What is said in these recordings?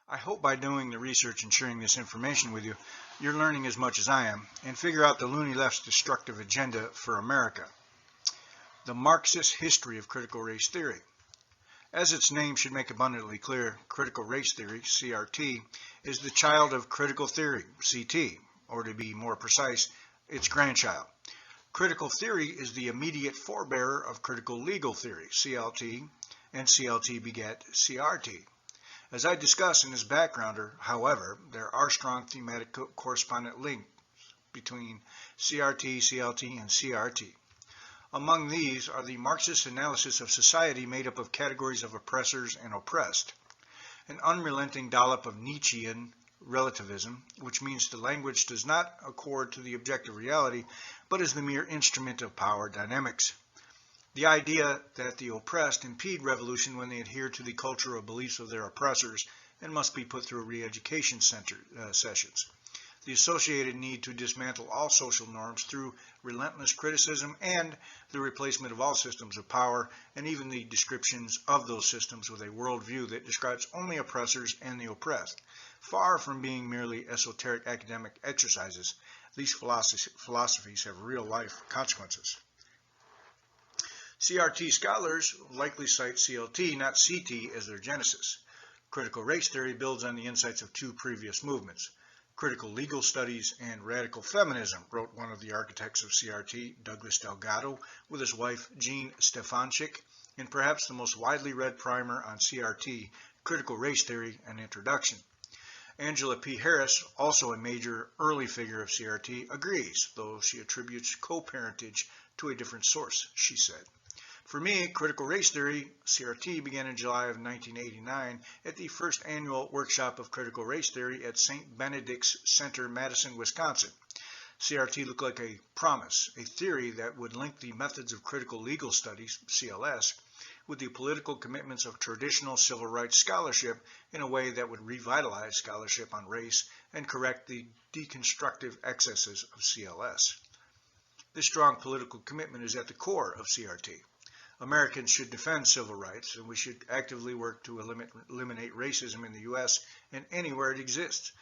I hope by doing the research and sharing this information with you, you're learning as much as I am and figure out the loony left's destructive agenda for America. The Marxist History of Critical Race Theory. As its name should make abundantly clear, critical race theory, CRT, is the child of critical theory, CT, or to be more precise, its grandchild. Critical theory is the immediate forebearer of critical legal theory, CLT, and CLT begat CRT. As I discuss in this backgrounder, however, there are strong thematic correspondent links between CRT, CLT, and CRT. Among these are the Marxist analysis of society made up of categories of oppressors and oppressed, an unrelenting dollop of Nietzschean relativism, which means the language does not accord to the objective reality, but is the mere instrument of power dynamics. The idea that the oppressed impede revolution when they adhere to the cultural beliefs of their oppressors and must be put through re-education sessions. The associated need to dismantle all social norms through relentless criticism and the replacement of all systems of power, and even the descriptions of those systems with a worldview that describes only oppressors and the oppressed. Far from being merely esoteric academic exercises, these philosophies have real-life consequences. CRT scholars likely cite CLT, not CT, as their genesis. Critical race theory builds on the insights of two previous movements. Critical legal studies and radical feminism, wrote one of the architects of CRT, Douglas Delgado, with his wife Jean Stefanczyk, in perhaps the most widely read primer on CRT, Critical Race Theory, An Introduction. Angela P. Harris, also a major early figure of CRT, agrees, though she attributes co-parentage to a different source, she said. For me, critical race theory, CRT, began in July of 1989 at the first annual workshop of critical race theory at St. Benedict's Center, Madison, Wisconsin. CRT looked like a promise, a theory that would link the methods of critical legal studies, CLS, with the political commitments of traditional civil rights scholarship in a way that would revitalize scholarship on race and correct the deconstructive excesses of CLS. This strong political commitment is at the core of CRT. Americans should defend civil rights, and we should actively work to eliminate racism in the U.S. and anywhere it exists.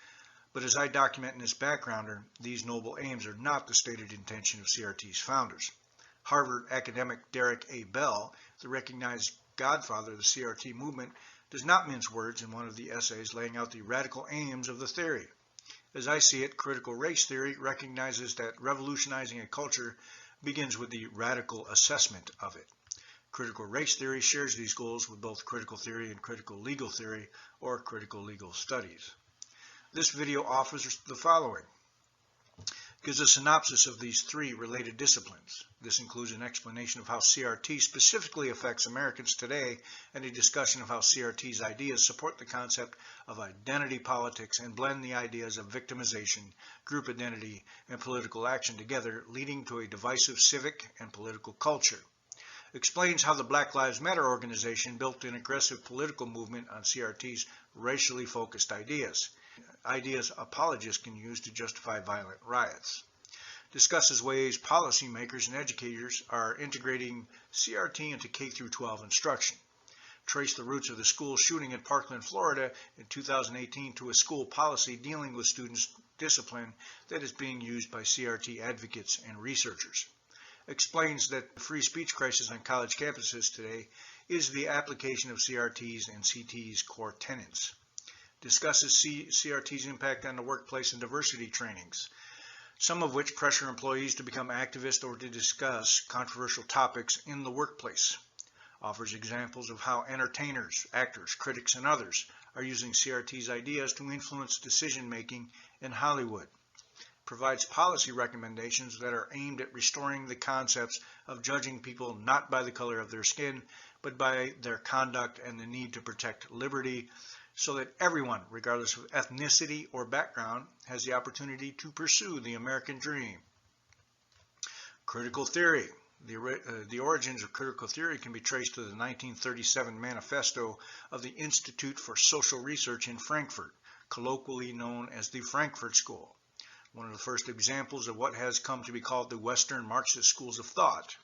But as I document in this backgrounder, these noble aims are not the stated intention of CRT's founders. Harvard academic Derek A. Bell, the recognized godfather of the CRT movement, does not mince words in one of the essays laying out the radical aims of the theory. As I see it, critical race theory recognizes that revolutionizing a culture begins with the radical assessment of it. Critical race theory shares these goals with both critical theory and critical legal theory, or critical legal studies. This video offers the following. It gives a synopsis of these three related disciplines. This includes an explanation of how CRT specifically affects Americans today and a discussion of how CRT's ideas support the concept of identity politics and blend the ideas of victimization, group identity, and political action together, leading to a divisive civic and political culture. Explains how the Black Lives Matter organization built an aggressive political movement on CRT's racially focused ideas apologists can use to justify violent riots. Discusses ways policymakers and educators are integrating CRT into K-12 instruction. Trace the roots of the school shooting in Parkland, Florida in 2018 to a school policy dealing with students' discipline that is being used by CRT advocates and researchers. Explains that the free speech crisis on college campuses today is the application of CRT's and CT's core tenets. Discusses CRT's impact on the workplace and diversity trainings, some of which pressure employees to become activists or to discuss controversial topics in the workplace. Offers examples of how entertainers, actors, critics, and others are using CRT's ideas to influence decision-making in Hollywood. Provides policy recommendations that are aimed at restoring the concepts of judging people not by the color of their skin, but by their conduct and the need to protect liberty, so that everyone, regardless of ethnicity or background, has the opportunity to pursue the American dream. Critical theory. The origins of critical theory can be traced to the 1937 manifesto of the Institute for Social Research in Frankfurt, colloquially known as the Frankfurt School. One of the first examples of what has come to be called the Western Marxist schools of thought.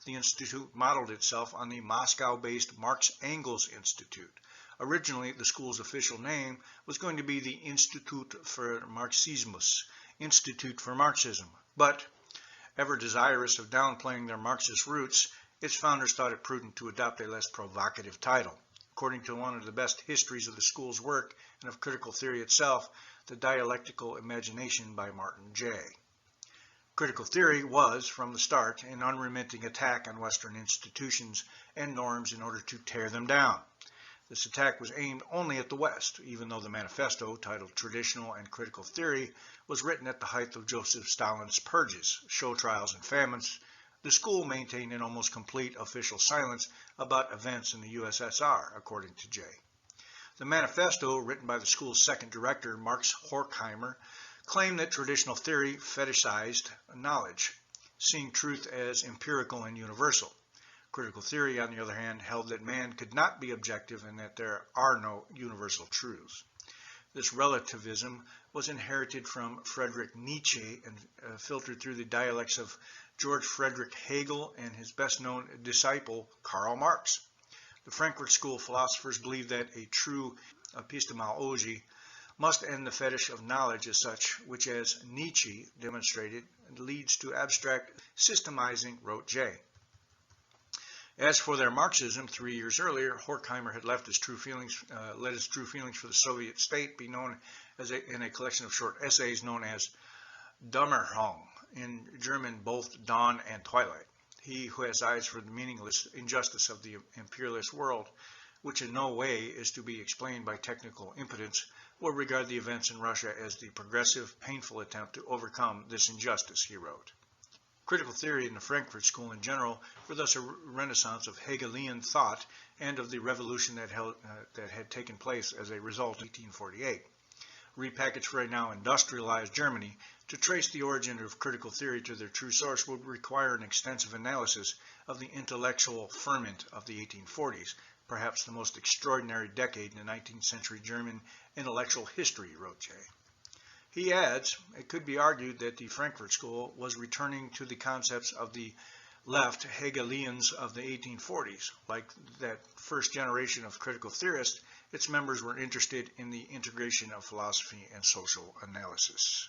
The institute modeled itself on the Moscow-based Marx-Engels Institute, Originally, the school's official name was going to be the Institut für Marxismus, Institute for Marxism, but ever desirous of downplaying their Marxist roots, its founders thought it prudent to adopt a less provocative title. According to one of the best histories of the school's work and of critical theory itself, The Dialectical Imagination by Martin Jay. Critical theory was, from the start, an unremitting attack on Western institutions and norms in order to tear them down. This attack was aimed only at the West, even though the manifesto, titled Traditional and Critical Theory, was written at the height of Joseph Stalin's purges, show trials, and famines. The school maintained an almost complete official silence about events in the USSR, according to Jay. The manifesto, written by the school's second director, Marx Horkheimer, claimed that traditional theory fetishized knowledge, seeing truth as empirical and universal. Critical theory, on the other hand, held that man could not be objective and that there are no universal truths. This relativism was inherited from Friedrich Nietzsche and filtered through the dialects of George Friedrich Hegel and his best-known disciple, Karl Marx. The Frankfurt School philosophers believed that a true epistemology must end the fetish of knowledge as such, which, as Nietzsche demonstrated, leads to abstract systemizing, wrote Jay. As for their Marxism, 3 years earlier, Horkheimer had let his true feelings for the Soviet state be known as in a collection of short essays known as Dämmerung, in German both dawn and twilight. He who has eyes for the meaningless injustice of the imperialist world, which in no way is to be explained by technical impotence, will regard the events in Russia as the progressive, painful attempt to overcome this injustice, he wrote. Critical theory in the Frankfurt School in general were thus a renaissance of Hegelian thought and of the revolution that had taken place as a result in 1848. Repackaged for a now industrialized Germany, to trace the origin of critical theory to their true source would require an extensive analysis of the intellectual ferment of the 1840s, perhaps the most extraordinary decade in the 19th century German intellectual history, wrote Jay. He adds, it could be argued that the Frankfurt School was returning to the concepts of the left Hegelians of the 1840s. Like that first generation of critical theorists, its members were interested in the integration of philosophy and social analysis.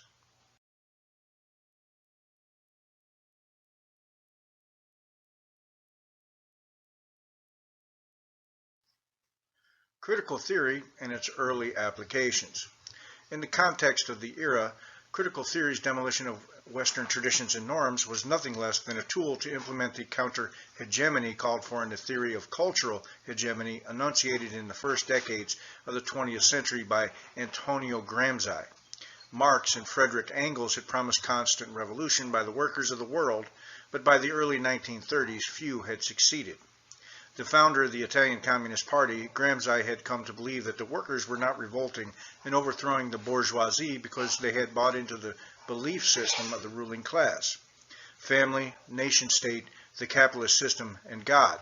Critical theory and its early applications. In the context of the era, critical theory's demolition of Western traditions and norms was nothing less than a tool to implement the counter-hegemony called for in the theory of cultural hegemony enunciated in the first decades of the 20th century by Antonio Gramsci. Marx and Friedrich Engels had promised constant revolution by the workers of the world, but by the early 1930s, few had succeeded. The founder of the Italian Communist Party, Gramsci, had come to believe that the workers were not revolting and overthrowing the bourgeoisie because they had bought into the belief system of the ruling class: family, nation-state, the capitalist system, and God.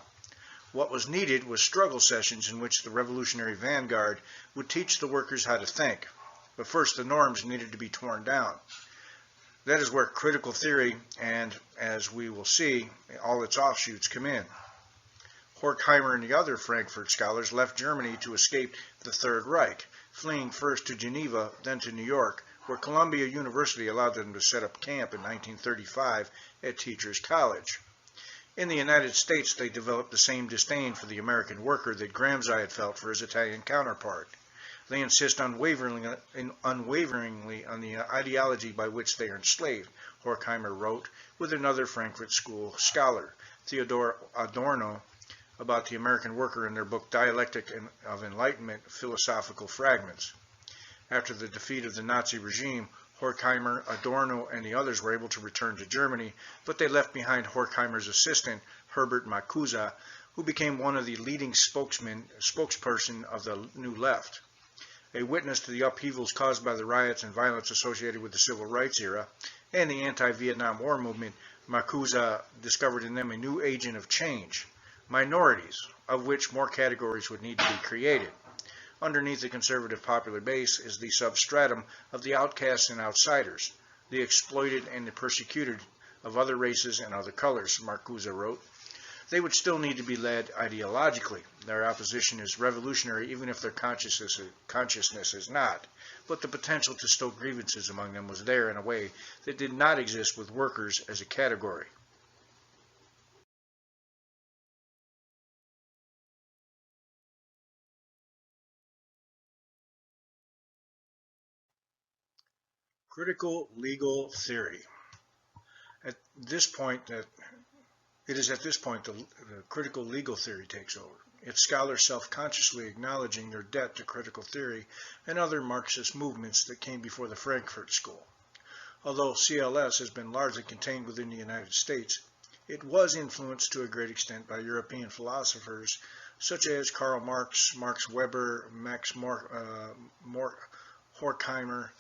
What was needed was struggle sessions in which the revolutionary vanguard would teach the workers how to think. But first, the norms needed to be torn down. That is where critical theory and, as we will see, all its offshoots come in. Horkheimer and the other Frankfurt scholars left Germany to escape the Third Reich, fleeing first to Geneva, then to New York, where Columbia University allowed them to set up camp in 1935 at Teachers College. In the United States, they developed the same disdain for the American worker that Gramsci had felt for his Italian counterpart. They insist unwaveringly on the ideology by which they are enslaved, Horkheimer wrote with another Frankfurt School scholar, Theodor Adorno, about the American worker in their book Dialectic of Enlightenment, Philosophical Fragments. After the defeat of the Nazi regime, Horkheimer, Adorno, and the others were able to return to Germany, but they left behind Horkheimer's assistant, Herbert Marcuse, who became one of the leading spokesperson of the New Left. A witness to the upheavals caused by the riots and violence associated with the Civil Rights era and the anti-Vietnam War movement, Marcuse discovered in them a new agent of change: minorities, of which more categories would need to be created. Underneath the conservative popular base is the substratum of the outcasts and outsiders, the exploited and the persecuted of other races and other colors, Marcuse wrote. They would still need to be led ideologically. Their opposition is revolutionary even if their consciousness is not. But the potential to stoke grievances among them was there in a way that did not exist with workers as a category. Critical legal theory. At this point, it is at this point the critical legal theory takes over. Its scholars self-consciously acknowledging their debt to critical theory and other Marxist movements that came before the Frankfurt School. Although CLS has been largely contained within the United States, it was influenced to a great extent by European philosophers such as Karl Marx, Max Weber, Max Horkheimer,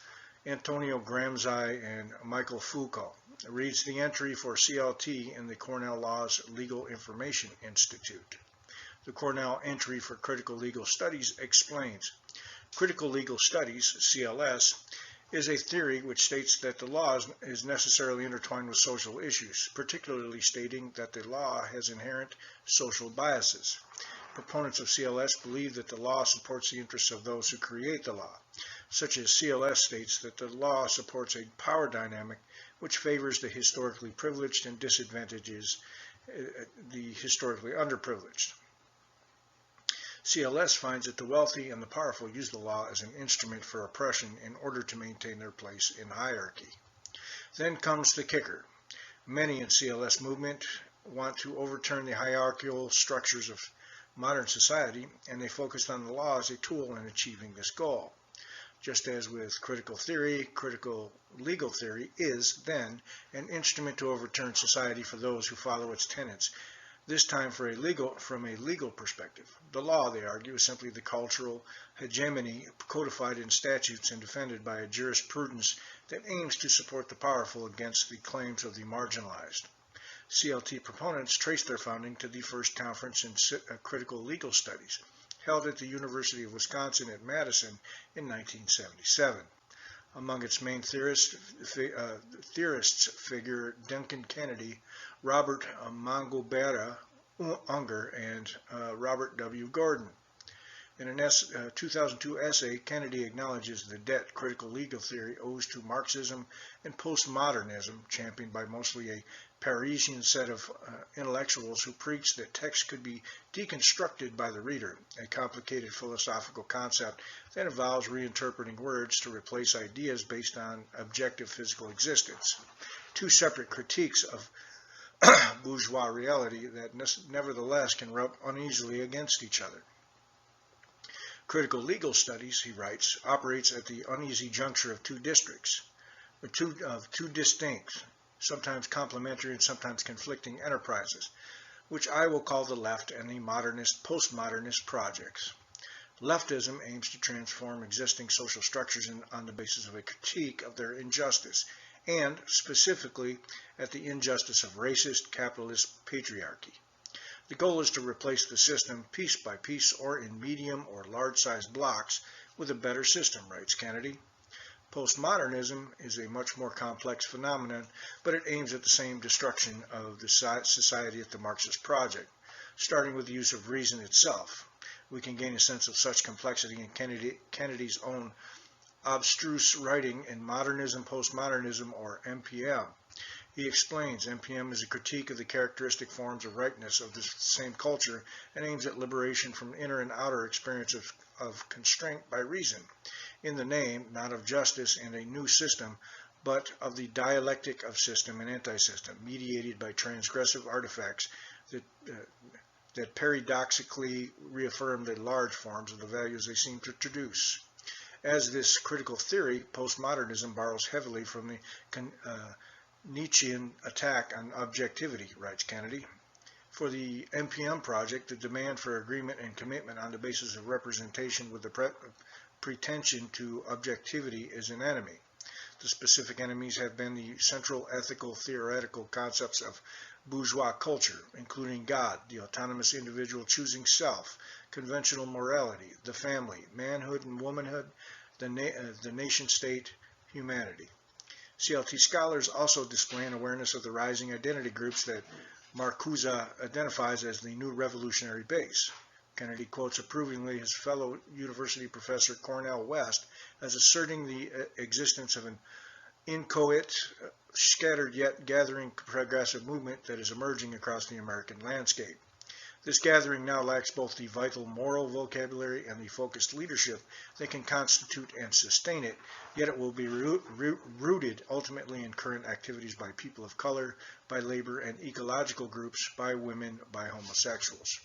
Antonio Gramsci, and Michael Foucault. Reads the entry for CLT in the Cornell Law's Legal Information Institute. The Cornell entry for Critical Legal Studies explains, Critical Legal Studies, CLS, is a theory which states that the law is necessarily intertwined with social issues, particularly stating that the law has inherent social biases. Proponents of CLS believe that the law supports the interests of those who create the law, such as CLS states that the law supports a power dynamic which favors the historically privileged and disadvantages the historically underprivileged. CLS finds that the wealthy and the powerful use the law as an instrument for oppression in order to maintain their place in hierarchy. Then comes the kicker. Many in CLS movement want to overturn the hierarchical structures of modern society, and they focused on the law as a tool in achieving this goal. Just as with critical theory, critical legal theory is, then, an instrument to overturn society for those who follow its tenets, this time from a legal perspective. The law, they argue, is simply the cultural hegemony codified in statutes and defended by a jurisprudence that aims to support the powerful against the claims of the marginalized. CLT proponents trace their founding to the first conference in critical legal studies, held at the University of Wisconsin at Madison in 1977. Among its main theorists figure Duncan Kennedy, Robert Mandelbrot Unger, and Robert W. Gordon. In a 2002 essay, Kennedy acknowledges the debt critical legal theory owes to Marxism and postmodernism, championed by mostly a Parisian set of intellectuals who preached that text could be deconstructed by the reader, a complicated philosophical concept that involves reinterpreting words to replace ideas based on objective physical existence. Two separate critiques of bourgeois reality that nevertheless can rub uneasily against each other. Critical legal studies, he writes, operates at the uneasy juncture of two distinct, sometimes complementary and sometimes conflicting enterprises, which I will call the left and the modernist, postmodernist projects. Leftism aims to transform existing social structures on the basis of a critique of their injustice, and specifically at the injustice of racist capitalist patriarchy. The goal is to replace the system piece by piece or in medium or large-sized blocks with a better system, writes Kennedy. Postmodernism is a much more complex phenomenon, but it aims at the same destruction of the society at the Marxist project, starting with the use of reason itself. We can gain a sense of such complexity in Kennedy's own abstruse writing in Modernism, Postmodernism, or MPM. He explains MPM is a critique of the characteristic forms of rightness of this same culture and aims at liberation from inner and outer experience of constraint by reason, in the name not of justice and a new system, but of the dialectic of system and anti-system, mediated by transgressive artifacts that paradoxically reaffirm the large forms of the values they seem to traduce. As this critical theory, postmodernism borrows heavily from the Nietzschean attack on objectivity, writes Kennedy. For the NPM project, the demand for agreement and commitment on the basis of representation with the pretension to objectivity is an enemy. The specific enemies have been the central ethical theoretical concepts of bourgeois culture, including God, the autonomous individual choosing self, conventional morality, the family, manhood and womanhood, the nation-state, humanity. CLT scholars also display an awareness of the rising identity groups that Marcuse identifies as the new revolutionary base. Kennedy quotes approvingly his fellow university professor Cornel West as asserting the existence of an inchoate, scattered yet gathering progressive movement that is emerging across the American landscape. This gathering now lacks both the vital moral vocabulary and the focused leadership that can constitute and sustain it, yet it will be rooted ultimately in current activities by people of color, by labor and ecological groups, by women, by homosexuals.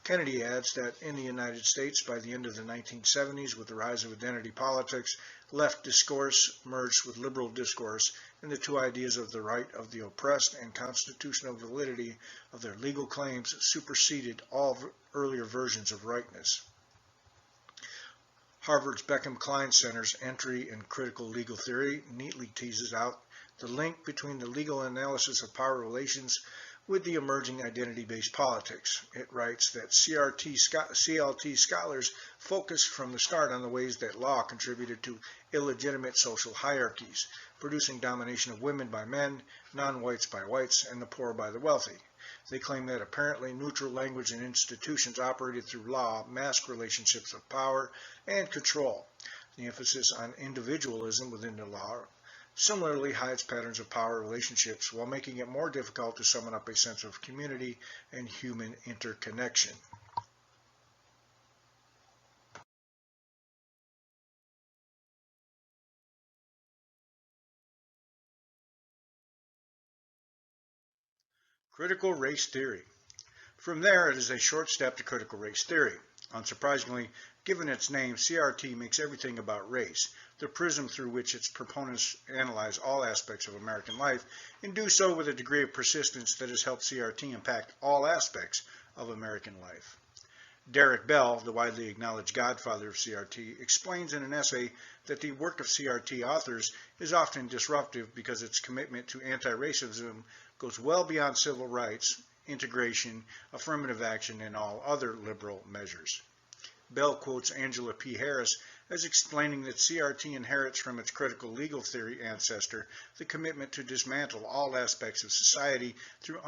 Kennedy adds that in the United States, by the end of the 1970s, with the rise of identity politics, left discourse merged with liberal discourse, and the two ideas of the right of the oppressed and constitutional validity of their legal claims superseded all earlier versions of rightness. Harvard's Beckman Klein Center's entry in critical legal theory neatly teases out the link between the legal analysis of power relations with the emerging identity-based politics. It writes that CLT scholars focused from the start on the ways that law contributed to illegitimate social hierarchies, producing domination of women by men, non-whites by whites, and the poor by the wealthy. They claim that apparently neutral language and institutions operated through law mask relationships of power and control. The emphasis on individualism within the law similarly hides patterns of power relationships while making it more difficult to summon up a sense of community and human interconnection. Critical race theory. From there, it is a short step to critical race theory. Unsurprisingly, given its name, CRT makes everything about race, the prism through which its proponents analyze all aspects of American life, and do so with a degree of persistence that has helped CRT impact all aspects of American life. Derek Bell, the widely acknowledged godfather of CRT, explains in an essay that the work of CRT authors is often disruptive because its commitment to anti-racism goes well beyond civil rights, integration, affirmative action, and all other liberal measures. Bell quotes Angela P. Harris as explaining that CRT inherits from its critical legal theory ancestor the commitment to dismantle all aspects of society through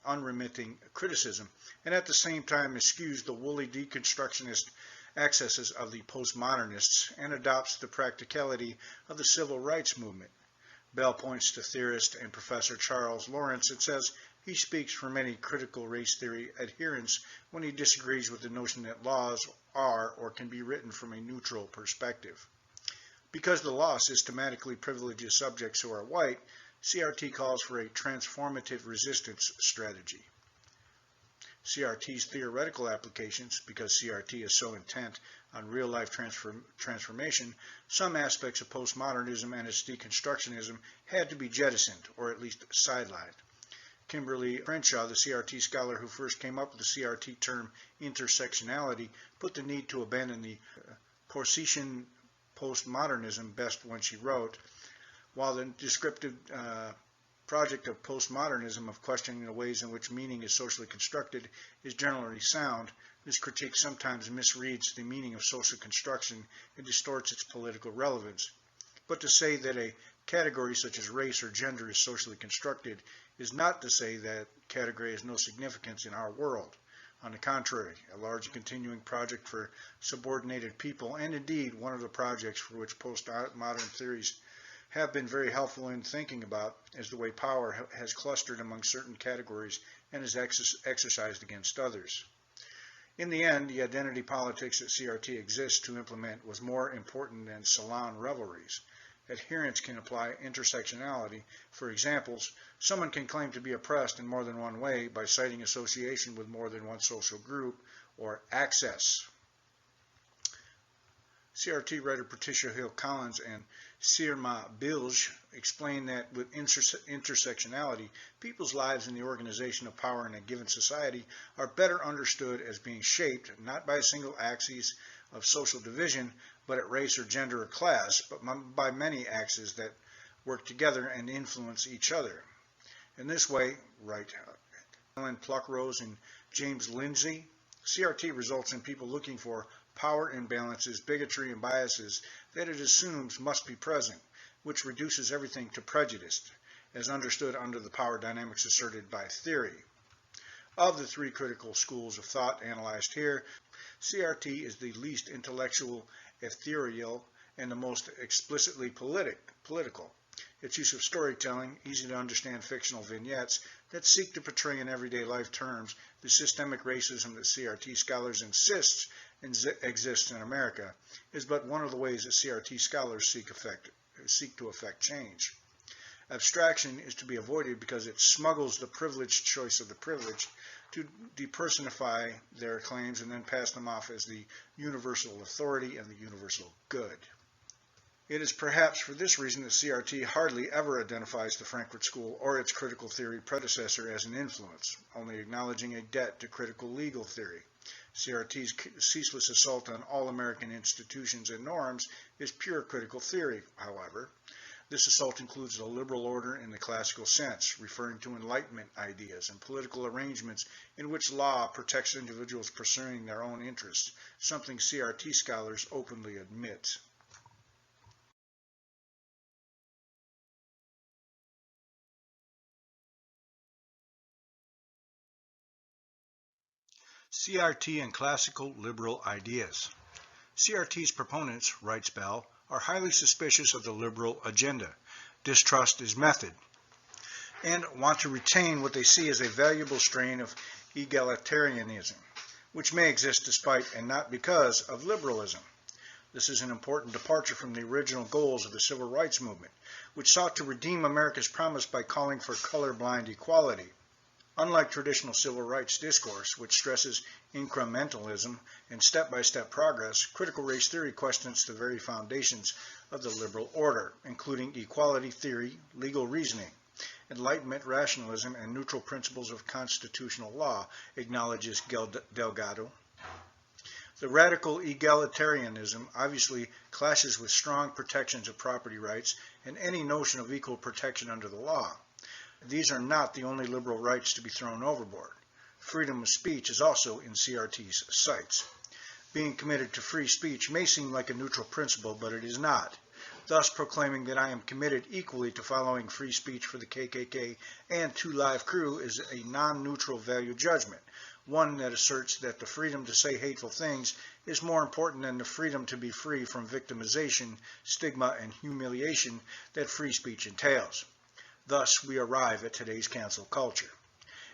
unremitting criticism, and at the same time eschews the woolly deconstructionist excesses of the postmodernists and adopts the practicality of the civil rights movement. Bell points to theorist and professor Charles Lawrence and says he speaks for many critical race theory adherents when he disagrees with the notion that laws are or can be written from a neutral perspective. Because the law systematically privileges subjects who are white, CRT calls for a transformative resistance strategy. CRT's theoretical applications, because CRT is so intent on real-life transformation, some aspects of postmodernism and its deconstructionism had to be jettisoned, or at least sidelined. Kimberly Crenshaw, the CRT scholar who first came up with the CRT term intersectionality, put the need to abandon the Porcian postmodernism best when she wrote, while the descriptive project of postmodernism of questioning the ways in which meaning is socially constructed is generally sound, this critique sometimes misreads the meaning of social construction and distorts its political relevance. But to say that a category such as race or gender is socially constructed is not to say that category has no significance in our world. On the contrary, a large and continuing project for subordinated people, and indeed one of the projects for which postmodern theories have been very helpful in thinking about, is the way power has clustered among certain categories and is exercised against others. In the end, the identity politics that CRT exists to implement was more important than salon revelries. Adherents can apply intersectionality. For examples, someone can claim to be oppressed in more than one way by citing association with more than one social group or access. CRT writer Patricia Hill Collins and Sirma Bilge explain that with intersectionality, people's lives in the organization of power in a given society are better understood as being shaped not by a single axis of social division, but at race or gender or class, but by many axes that work together and influence each other. In this way, write Helen Pluckrose and James Lindsay, CRT results in people looking for power imbalances, bigotry, and biases that it assumes must be present, which reduces everything to prejudice. as understood under the power dynamics asserted by theory. Of the three critical schools of thought analyzed here, CRT is the least intellectual, ethereal, and the most explicitly political. Its use of storytelling, easy-to-understand fictional vignettes that seek to portray in everyday life terms the systemic racism that CRT scholars insist exists in America, is but one of the ways that CRT scholars seek to effect change. Abstraction is to be avoided because it smuggles the privileged choice of the privileged to depersonify their claims and then pass them off as the universal authority and the universal good. It is perhaps for this reason that CRT hardly ever identifies the Frankfurt School or its critical theory predecessor as an influence, only acknowledging a debt to critical legal theory. CRT's ceaseless assault on all American institutions and norms is pure critical theory, however. This assault includes the liberal order in the classical sense, referring to Enlightenment ideas and political arrangements in which law protects individuals pursuing their own interests, something CRT scholars openly admit. CRT and classical liberal ideas. CRT's proponents, writes Bell, are highly suspicious of the liberal agenda, distrust its method, and want to retain what they see as a valuable strain of egalitarianism, which may exist despite and not because of liberalism. This is an important departure from the original goals of the civil rights movement, which sought to redeem America's promise by calling for colorblind equality. Unlike traditional civil rights discourse, which stresses incrementalism and step-by-step progress, critical race theory questions the very foundations of the liberal order, including equality theory, legal reasoning, Enlightenment rationalism, and neutral principles of constitutional law, acknowledges Delgado. The radical egalitarianism obviously clashes with strong protections of property rights and any notion of equal protection under the law. These are not the only liberal rights to be thrown overboard. Freedom of speech is also in CRT's sights. Being committed to free speech may seem like a neutral principle, but it is not. Thus, proclaiming that I am committed equally to following free speech for the KKK and Two Live Crew is a non-neutral value judgment, one that asserts that the freedom to say hateful things is more important than the freedom to be free from victimization, stigma, and humiliation that free speech entails. Thus, we arrive at today's cancel culture.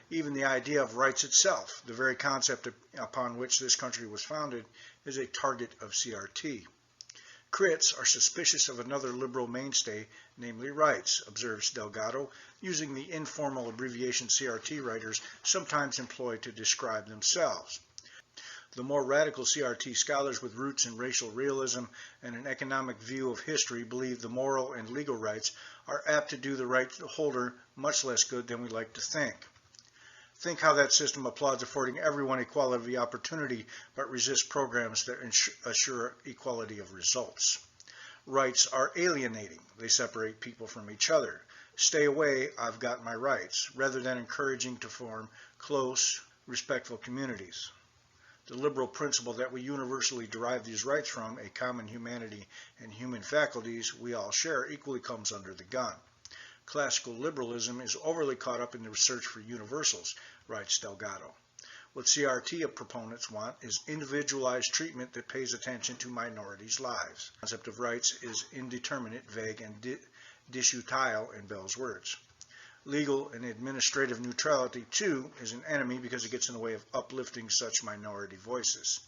Even the idea of rights itself, the very concept upon which this country was founded, is a target of CRT. Crits are suspicious of another liberal mainstay, namely rights, observes Delgado, using the informal abbreviation CRT writers sometimes employ to describe themselves. The more radical CRT scholars with roots in racial realism and an economic view of history believe the moral and legal rights are apt to do the right holder much less good than we like to think. Think how that system applauds affording everyone equality of opportunity but resists programs that assure equality of results. Rights are alienating. They separate people from each other. Stay away, I've got my rights, rather than encouraging to form close, respectful communities. The liberal principle that we universally derive these rights from, a common humanity and human faculties we all share, equally comes under the gun. Classical liberalism is overly caught up in the research for universals, writes Delgado. What CRT proponents want is individualized treatment that pays attention to minorities' lives. The concept of rights is indeterminate, vague, and disutile in Bell's words. Legal and administrative neutrality, too, is an enemy because it gets in the way of uplifting such minority voices.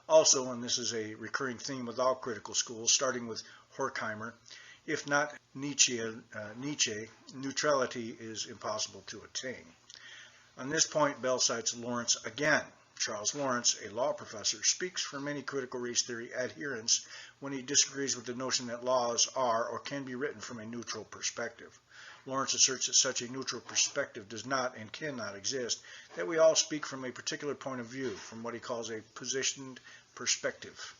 Also, and this is a recurring theme with all critical schools, starting with Horkheimer, if not Nietzsche, neutrality is impossible to attain. On this point, Bell cites Lawrence again. Charles Lawrence, a law professor, speaks for many critical race theory adherents when he disagrees with the notion that laws are or can be written from a neutral perspective. Lawrence asserts that such a neutral perspective does not and cannot exist, that we all speak from a particular point of view, from what he calls a positioned perspective.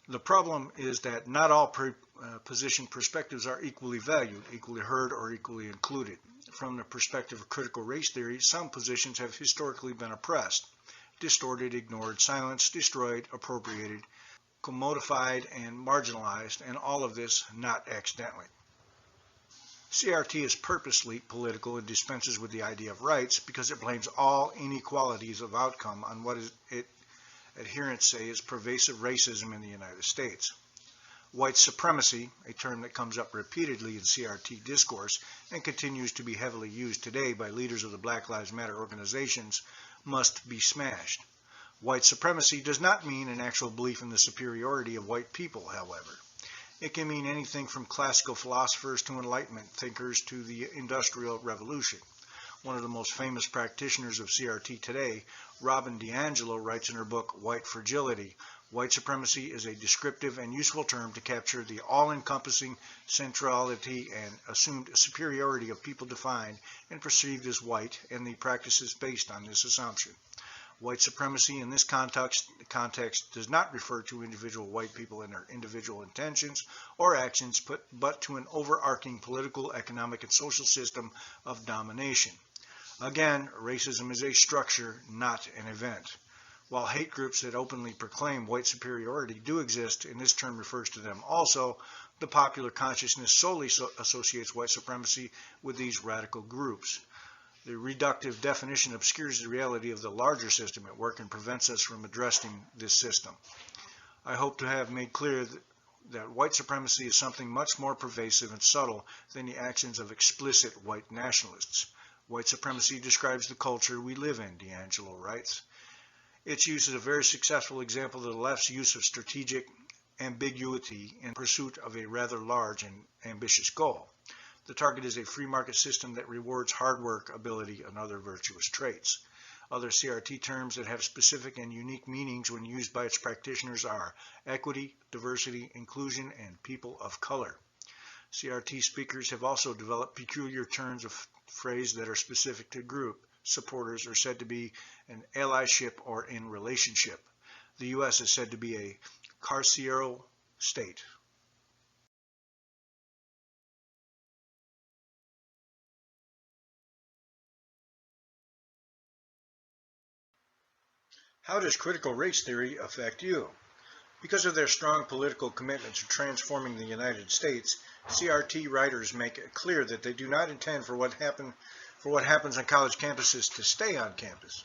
The problem is that not all positioned perspectives are equally valued, equally heard, or equally included. From the perspective of critical race theory, some positions have historically been oppressed, distorted, ignored, silenced, destroyed, appropriated, commodified, and marginalized, and all of this not accidentally. CRT is purposely political and dispenses with the idea of rights because it blames all inequalities of outcome on what adherents say is pervasive racism in the United States. White supremacy, a term that comes up repeatedly in CRT discourse and continues to be heavily used today by leaders of the Black Lives Matter organizations, must be smashed. White supremacy does not mean an actual belief in the superiority of white people, however. It can mean anything from classical philosophers to Enlightenment thinkers to the Industrial Revolution. One of the most famous practitioners of CRT today, Robin DiAngelo, writes in her book, White Fragility, white supremacy is a descriptive and useful term to capture the all-encompassing centrality and assumed superiority of people defined and perceived as white and the practices based on this assumption. White supremacy in this context does not refer to individual white people and their individual intentions or actions, but to an overarching political, economic, and social system of domination. Again, racism is a structure, not an event. While hate groups that openly proclaim white superiority do exist, and this term refers to them also, the popular consciousness solely associates white supremacy with these radical groups. The reductive definition obscures the reality of the larger system at work and prevents us from addressing this system. I hope to have made clear that white supremacy is something much more pervasive and subtle than the actions of explicit white nationalists. White supremacy describes the culture we live in, DiAngelo writes. Its use is a very successful example of the left's use of strategic ambiguity in pursuit of a rather large and ambitious goal. The target is a free market system that rewards hard work, ability, and other virtuous traits. Other CRT terms that have specific and unique meanings when used by its practitioners are equity, diversity, inclusion, and people of color. CRT speakers have also developed peculiar turns of phrase that are specific to group. Supporters are said to be an allyship or in relationship. The U.S. is said to be a carceral state. How does critical race theory affect you? Because of their strong political commitment to transforming the United States, CRT writers make it clear that they do not intend for what happens on college campuses to stay on campus.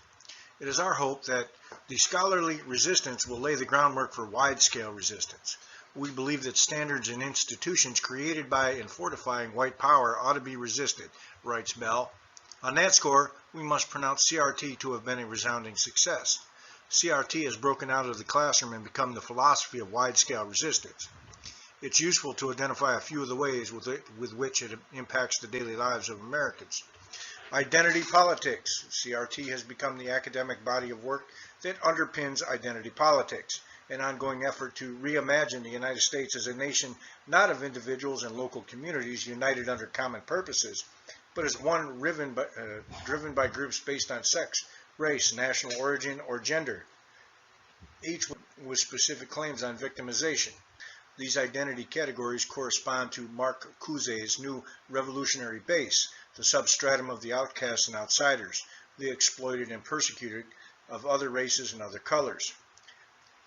It is our hope that the scholarly resistance will lay the groundwork for wide-scale resistance. We believe that standards and institutions created by and fortifying white power ought to be resisted, writes Bell. On that score, we must pronounce CRT to have been a resounding success. CRT has broken out of the classroom and become the philosophy of wide-scale resistance. It's useful to identify a few of the ways with which it impacts the daily lives of Americans. Identity politics. CRT has become the academic body of work that underpins identity politics, an ongoing effort to reimagine the United States as a nation not of individuals and local communities united under common purposes, but as one driven by groups based on sex, race, national origin, or gender, each with specific claims on victimization. These identity categories correspond to Mark Cousé's new revolutionary base, the substratum of the outcasts and outsiders, the exploited and persecuted of other races and other colors.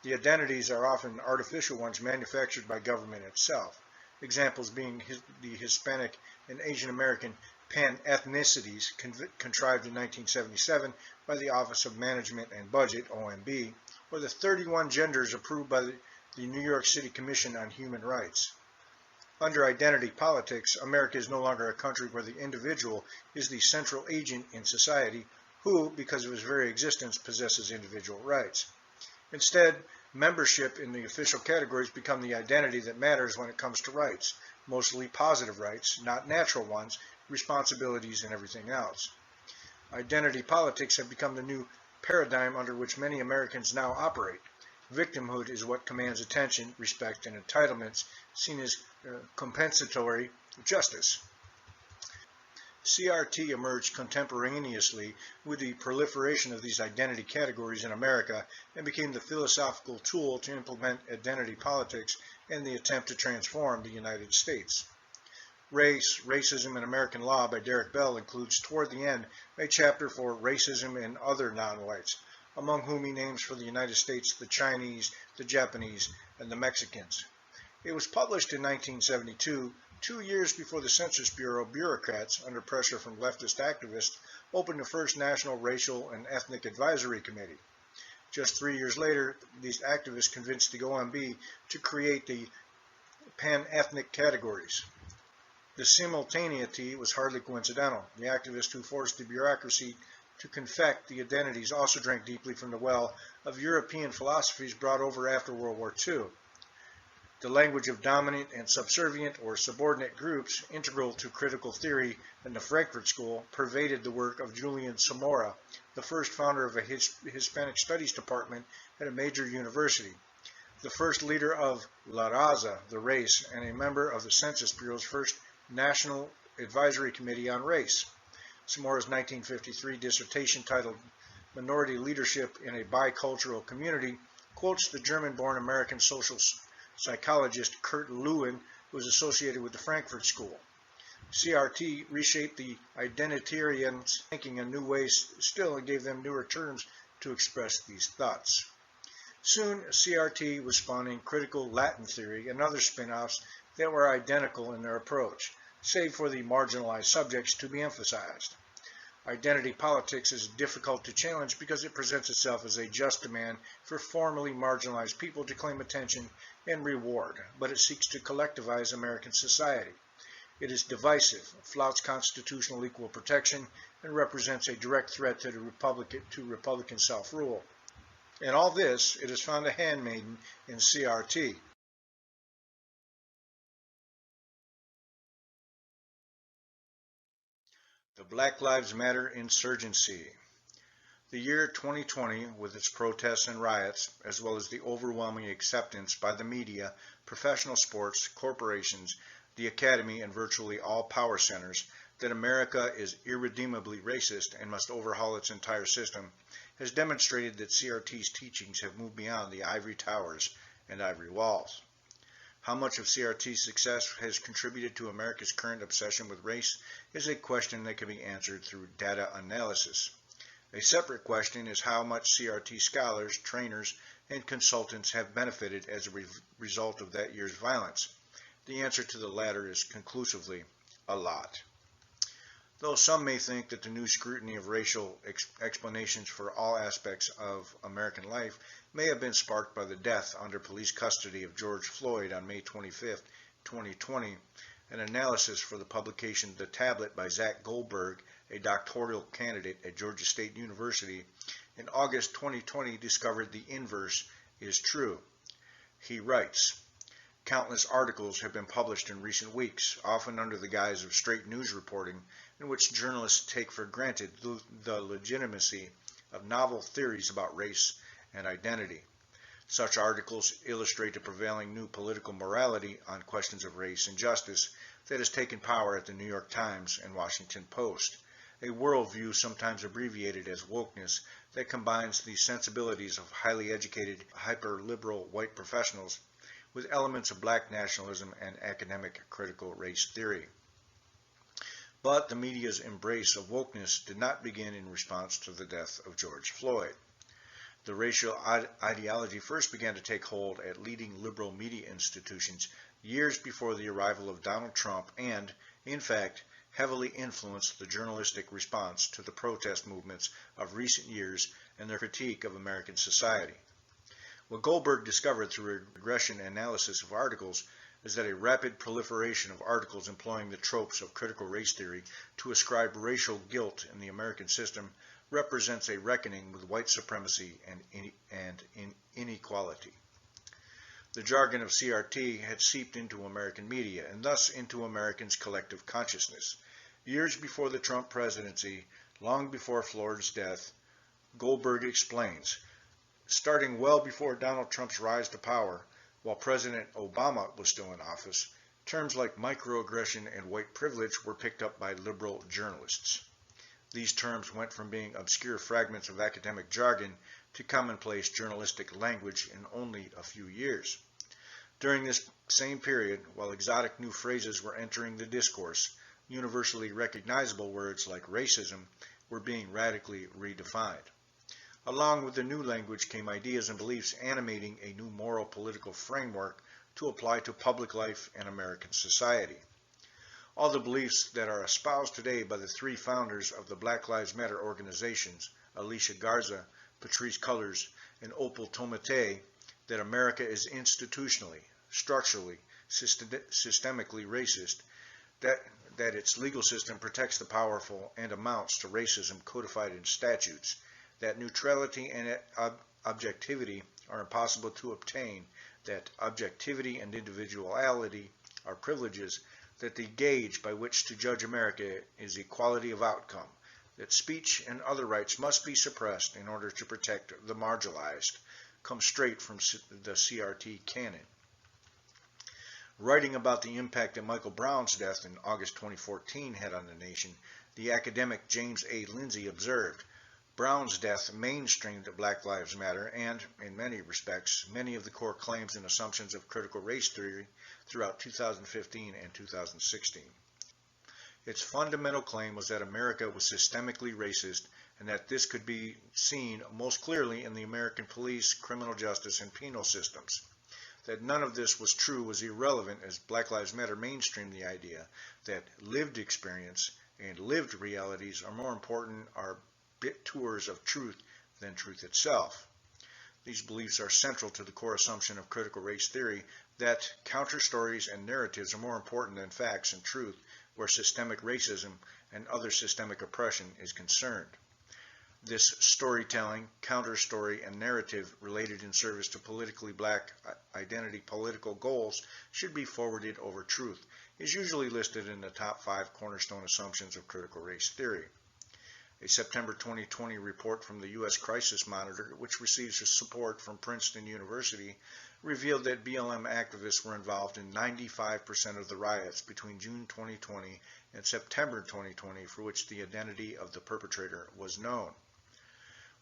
The identities are often artificial ones manufactured by government itself, examples being the Hispanic and Asian American pan-ethnicities contrived in 1977 by the Office of Management and Budget, OMB, or the 31 genders approved by the New York City Commission on Human Rights. Under identity politics, America is no longer a country where the individual is the central agent in society who, because of his very existence, possesses individual rights. Instead, membership in the official categories become the identity that matters when it comes to rights, mostly positive rights, not natural ones, responsibilities, and everything else. Identity politics have become the new paradigm under which many Americans now operate. Victimhood is what commands attention, respect, and entitlements, seen as compensatory justice. CRT emerged contemporaneously with the proliferation of these identity categories in America and became the philosophical tool to implement identity politics and the attempt to transform the United States. Race, Racism, and American Law by Derek Bell includes toward the end a chapter for racism and other non-whites, among whom he names for the United States the Chinese, the Japanese, and the Mexicans. It was published in 1972 2 years before the Census Bureau, bureaucrats, under pressure from leftist activists, opened the first National Racial and Ethnic Advisory Committee. Just 3 years later, these activists convinced the OMB to create the pan-ethnic categories. The simultaneity was hardly coincidental. The activists who forced the bureaucracy to confect the identities also drank deeply from the well of European philosophies brought over after World War II. The language of dominant and subservient or subordinate groups, integral to critical theory in the Frankfurt School, pervaded the work of Julian Samora, the first founder of a Hispanic Studies department at a major university, the first leader of La Raza, the race, and a member of the Census Bureau's first National Advisory Committee on Race. Samora's 1953 dissertation titled Minority Leadership in a Bicultural Community quotes the German-born American social psychologist Kurt Lewin, who was associated with the Frankfurt School. CRT reshaped the identitarians' thinking in new ways still and gave them newer terms to express these thoughts. Soon, CRT was spawning critical Latin theory and other spin-offs that were identical in their approach, save for the marginalized subjects to be emphasized. Identity politics is difficult to challenge because it presents itself as a just demand for formerly marginalized people to claim attention and reward, but it seeks to collectivize American society. It is divisive, flouts constitutional equal protection, and represents a direct threat to Republican self-rule. In all this, it has found a handmaiden in CRT. The Black Lives Matter insurgency. The year 2020, with its protests and riots, as well as the overwhelming acceptance by the media, professional sports, corporations, the academy, and virtually all power centers that America is irredeemably racist and must overhaul its entire system, has demonstrated that CRT's teachings have moved beyond the ivory towers and ivory walls. How much of CRT's success has contributed to America's current obsession with race is a question that can be answered through data analysis. A separate question is how much CRT scholars, trainers, and consultants have benefited as a result of that year's violence. The answer to the latter is conclusively a lot. Though some may think that the new scrutiny of racial explanations for all aspects of American life may have been sparked by the death under police custody of George Floyd on May 25, 2020, an analysis for the publication The Tablet by Zach Goldberg, a doctoral candidate at Georgia State University, in August 2020 discovered the inverse is true. He writes, countless articles have been published in recent weeks, often under the guise of straight news reporting, in which journalists take for granted the legitimacy of novel theories about race and identity. Such articles illustrate the prevailing new political morality on questions of race and justice that has taken power at the New York Times and Washington Post, a worldview sometimes abbreviated as wokeness that combines the sensibilities of highly educated, hyper-liberal white professionals with elements of black nationalism and academic critical race theory. But the media's embrace of wokeness did not begin in response to the death of George Floyd. The racial ideology first began to take hold at leading liberal media institutions years before the arrival of Donald Trump and, in fact, heavily influenced the journalistic response to the protest movements of recent years and their critique of American society. What Goldberg discovered through a regression analysis of articles is that a rapid proliferation of articles employing the tropes of critical race theory to ascribe racial guilt in the American system represents a reckoning with white supremacy and inequality. The jargon of CRT had seeped into American media and thus into Americans' collective consciousness. Years before the Trump presidency, long before Floyd's death, Goldberg explains, starting well before Donald Trump's rise to power, while President Obama was still in office, terms like microaggression and white privilege were picked up by liberal journalists. These terms went from being obscure fragments of academic jargon to commonplace journalistic language in only a few years. During this same period, while exotic new phrases were entering the discourse, universally recognizable words like racism were being radically redefined. Along with the new language came ideas and beliefs animating a new moral political framework to apply to public life and American society. All the beliefs that are espoused today by the three founders of the Black Lives Matter organizations, Alicia Garza, Patrisse Cullors, and Opal Tomate, that America is institutionally, structurally, systemically racist, that its legal system protects the powerful and amounts to racism codified in statutes, that neutrality and objectivity are impossible to obtain, that objectivity and individuality are privileges, that the gauge by which to judge America is equality of outcome, that speech and other rights must be suppressed in order to protect the marginalized, come straight from the CRT canon. Writing about the impact that Michael Brown's death in August 2014 had on the nation, the academic James A. Lindsay observed, Brown's death mainstreamed Black Lives Matter and, in many respects, many of the core claims and assumptions of critical race theory throughout 2015 and 2016. Its fundamental claim was that America was systemically racist and that this could be seen most clearly in the American police, criminal justice, and penal systems. That none of this was true was irrelevant as Black Lives Matter mainstreamed the idea that lived experience and lived realities are more important, are bit tours of truth than truth itself. These beliefs are central to the core assumption of critical race theory that counter-stories and narratives are more important than facts and truth where systemic racism and other systemic oppression is concerned. This storytelling, counter-story, and narrative related in service to politically black identity political goals should be forwarded over truth, is usually listed in the top 5 cornerstone assumptions of critical race theory. A September 2020 report from the U.S. Crisis Monitor, which receives support from Princeton University, revealed that BLM activists were involved in 95% of the riots between June 2020 and September 2020 for which the identity of the perpetrator was known.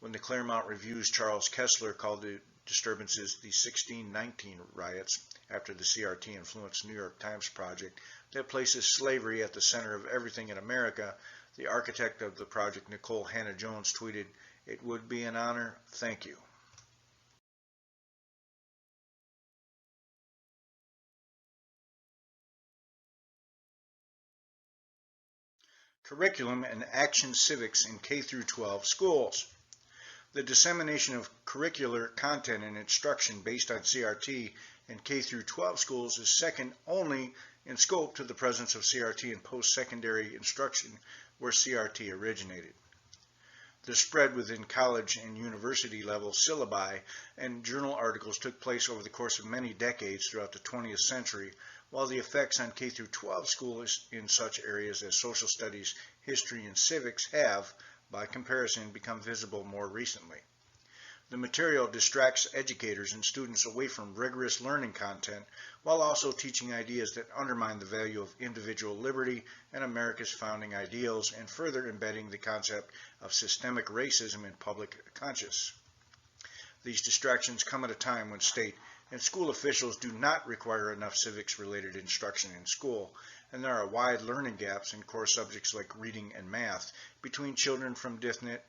When the Claremont Review's Charles Kessler called the disturbances the 1619 riots after the CRT-influenced New York Times project that places slavery at the center of everything in America, the architect of the project, Nicole Hannah-Jones, tweeted, "It would be an honor, thank you." Curriculum and action civics in K-12 schools. The dissemination of curricular content and instruction based on CRT in K-12 schools is second only in scope to the presence of CRT in post-secondary instruction where CRT originated. The spread within college and university level syllabi and journal articles took place over the course of many decades throughout the 20th century, while the effects on K-12 schools in such areas as social studies, history, and civics have, by comparison, become visible more recently. The material distracts educators and students away from rigorous learning content while also teaching ideas that undermine the value of individual liberty and America's founding ideals and further embedding the concept of systemic racism in public conscience. These distractions come at a time when state and school officials do not require enough civics-related instruction in school, and there are wide learning gaps in core subjects like reading and math between children from different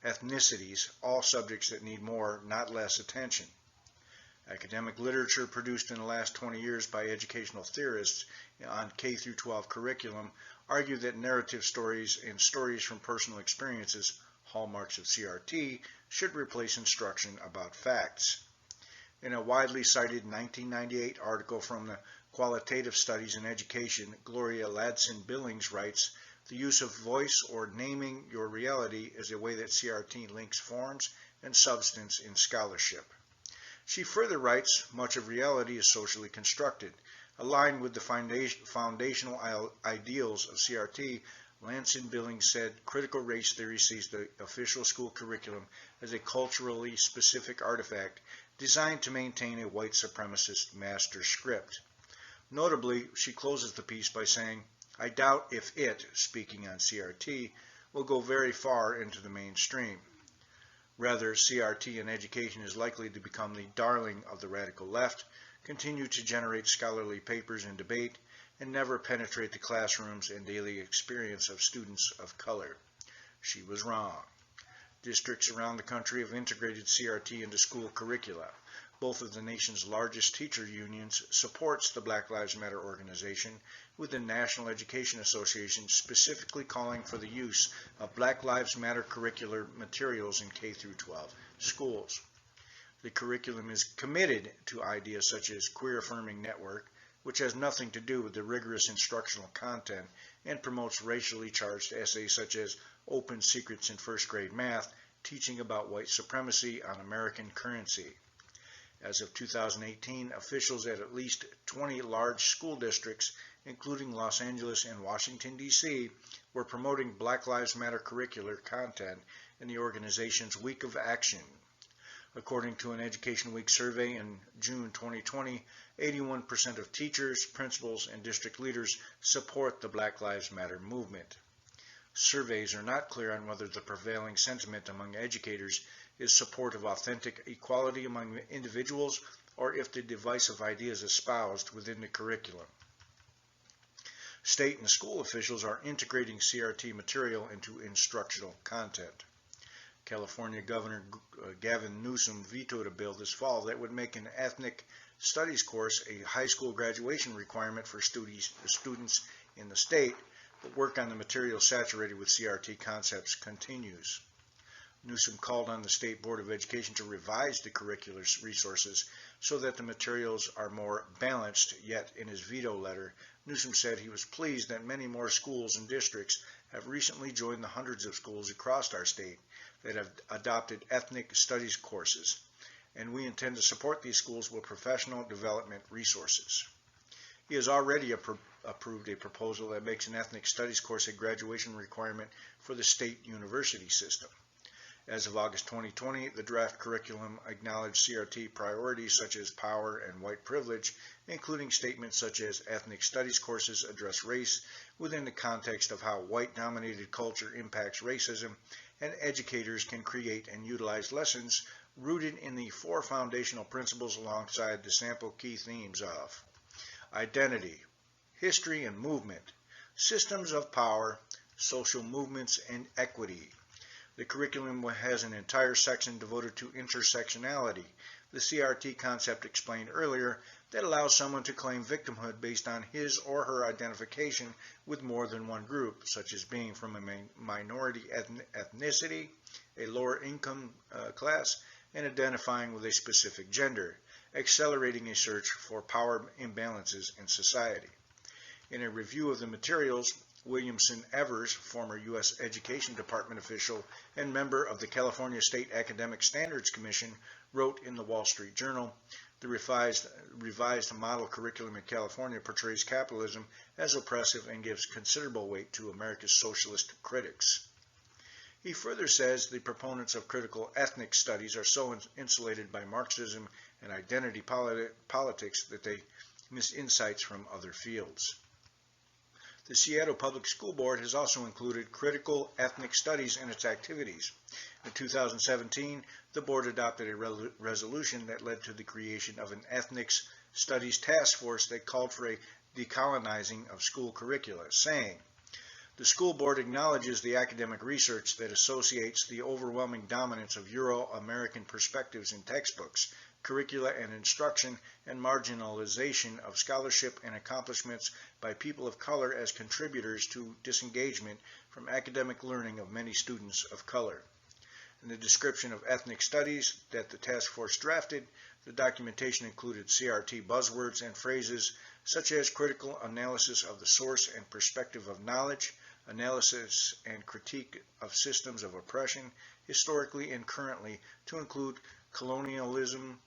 ethnicities, all subjects that need more, not less, attention. Academic literature produced in the last 20 years by educational theorists on K-12 curriculum argue that narrative stories and stories from personal experiences, hallmarks of CRT, should replace instruction about facts. In a widely cited 1998 article from the Qualitative Studies in Education, Gloria Ladson-Billings writes, "The use of voice or naming your reality is a way that CRT links forms and substance in scholarship." She further writes, "Much of reality is socially constructed. Aligned with the foundational ideals of CRT, Ladson-Billings said, critical race theory sees the official school curriculum as a culturally specific artifact designed to maintain a white supremacist master script." Notably, she closes the piece by saying, "I doubt if it, speaking on CRT, will go very far into the mainstream. Rather, CRT in education is likely to become the darling of the radical left, continue to generate scholarly papers and debate, and never penetrate the classrooms and daily experience of students of color." She was wrong. Districts around the country have integrated CRT into school curricula. both of the nation's largest teacher unions, supports the Black Lives Matter organization, with the National Education Association specifically calling for the use of Black Lives Matter curricular materials in K through 12 schools. The curriculum is committed to ideas such as queer-affirming network, which has nothing to do with the rigorous instructional content, and promotes racially charged essays such as Open Secrets in First Grade Math, teaching about white supremacy on American currency. As of 2018, officials at least 20 large school districts, including Los Angeles and Washington, D.C., were promoting Black Lives Matter curricular content in the organization's Week of Action. According to an Education Week survey in June 2020, 81% of teachers, principals, and district leaders support the Black Lives Matter movement. Surveys are not clear on whether the prevailing sentiment among educators is support of authentic equality among individuals or if the divisive ideas espoused within the curriculum. State and school officials are integrating CRT material into instructional content. California Governor Gavin Newsom vetoed a bill this fall that would make an ethnic studies course a high school graduation requirement for students in the state, but work on the material saturated with CRT concepts continues. Newsom called on the State Board of Education to revise the curricular resources so that the materials are more balanced, yet in his veto letter, Newsom said he was pleased that many more schools and districts have recently joined the hundreds of schools across our state that have adopted ethnic studies courses, and we intend to support these schools with professional development resources. He has already approved a proposal that makes an ethnic studies course a graduation requirement for the state university system. As of August 2020, the draft curriculum acknowledged CRT priorities such as power and white privilege, including statements such as ethnic studies courses address race within the context of how white-dominated culture impacts racism, and educators can create and utilize lessons rooted in the four foundational principles alongside the sample key themes of identity, history and movement, systems of power, social movements, and equity. The curriculum has an entire section devoted to intersectionality, the CRT concept explained earlier, that allows someone to claim victimhood based on his or her identification with more than one group, such as being from a minority ethnicity, a lower income class, and identifying with a specific gender, accelerating a search for power imbalances in society. In a review of the materials, Williamson Evers, former U.S. Education Department official and member of the California State Academic Standards Commission, wrote in the Wall Street Journal, the revised model curriculum in California portrays capitalism as oppressive and gives considerable weight to America's socialist critics. He further says the proponents of critical ethnic studies are so insulated by Marxism and identity politics that they miss insights from other fields. The Seattle Public School Board has also included critical ethnic studies in its activities. In 2017, the board adopted a resolution that led to the creation of an ethnic studies task force that called for a decolonizing of school curricula, saying, "The school board acknowledges the academic research that associates the overwhelming dominance of Euro-American perspectives in textbooks, curricula and instruction, and marginalization of scholarship and accomplishments by people of color as contributors to disengagement from academic learning of many students of color." In the description of ethnic studies that the task force drafted, the documentation included CRT buzzwords and phrases such as critical analysis of the source and perspective of knowledge, analysis and critique of systems of oppression, historically and currently, to include colonialism,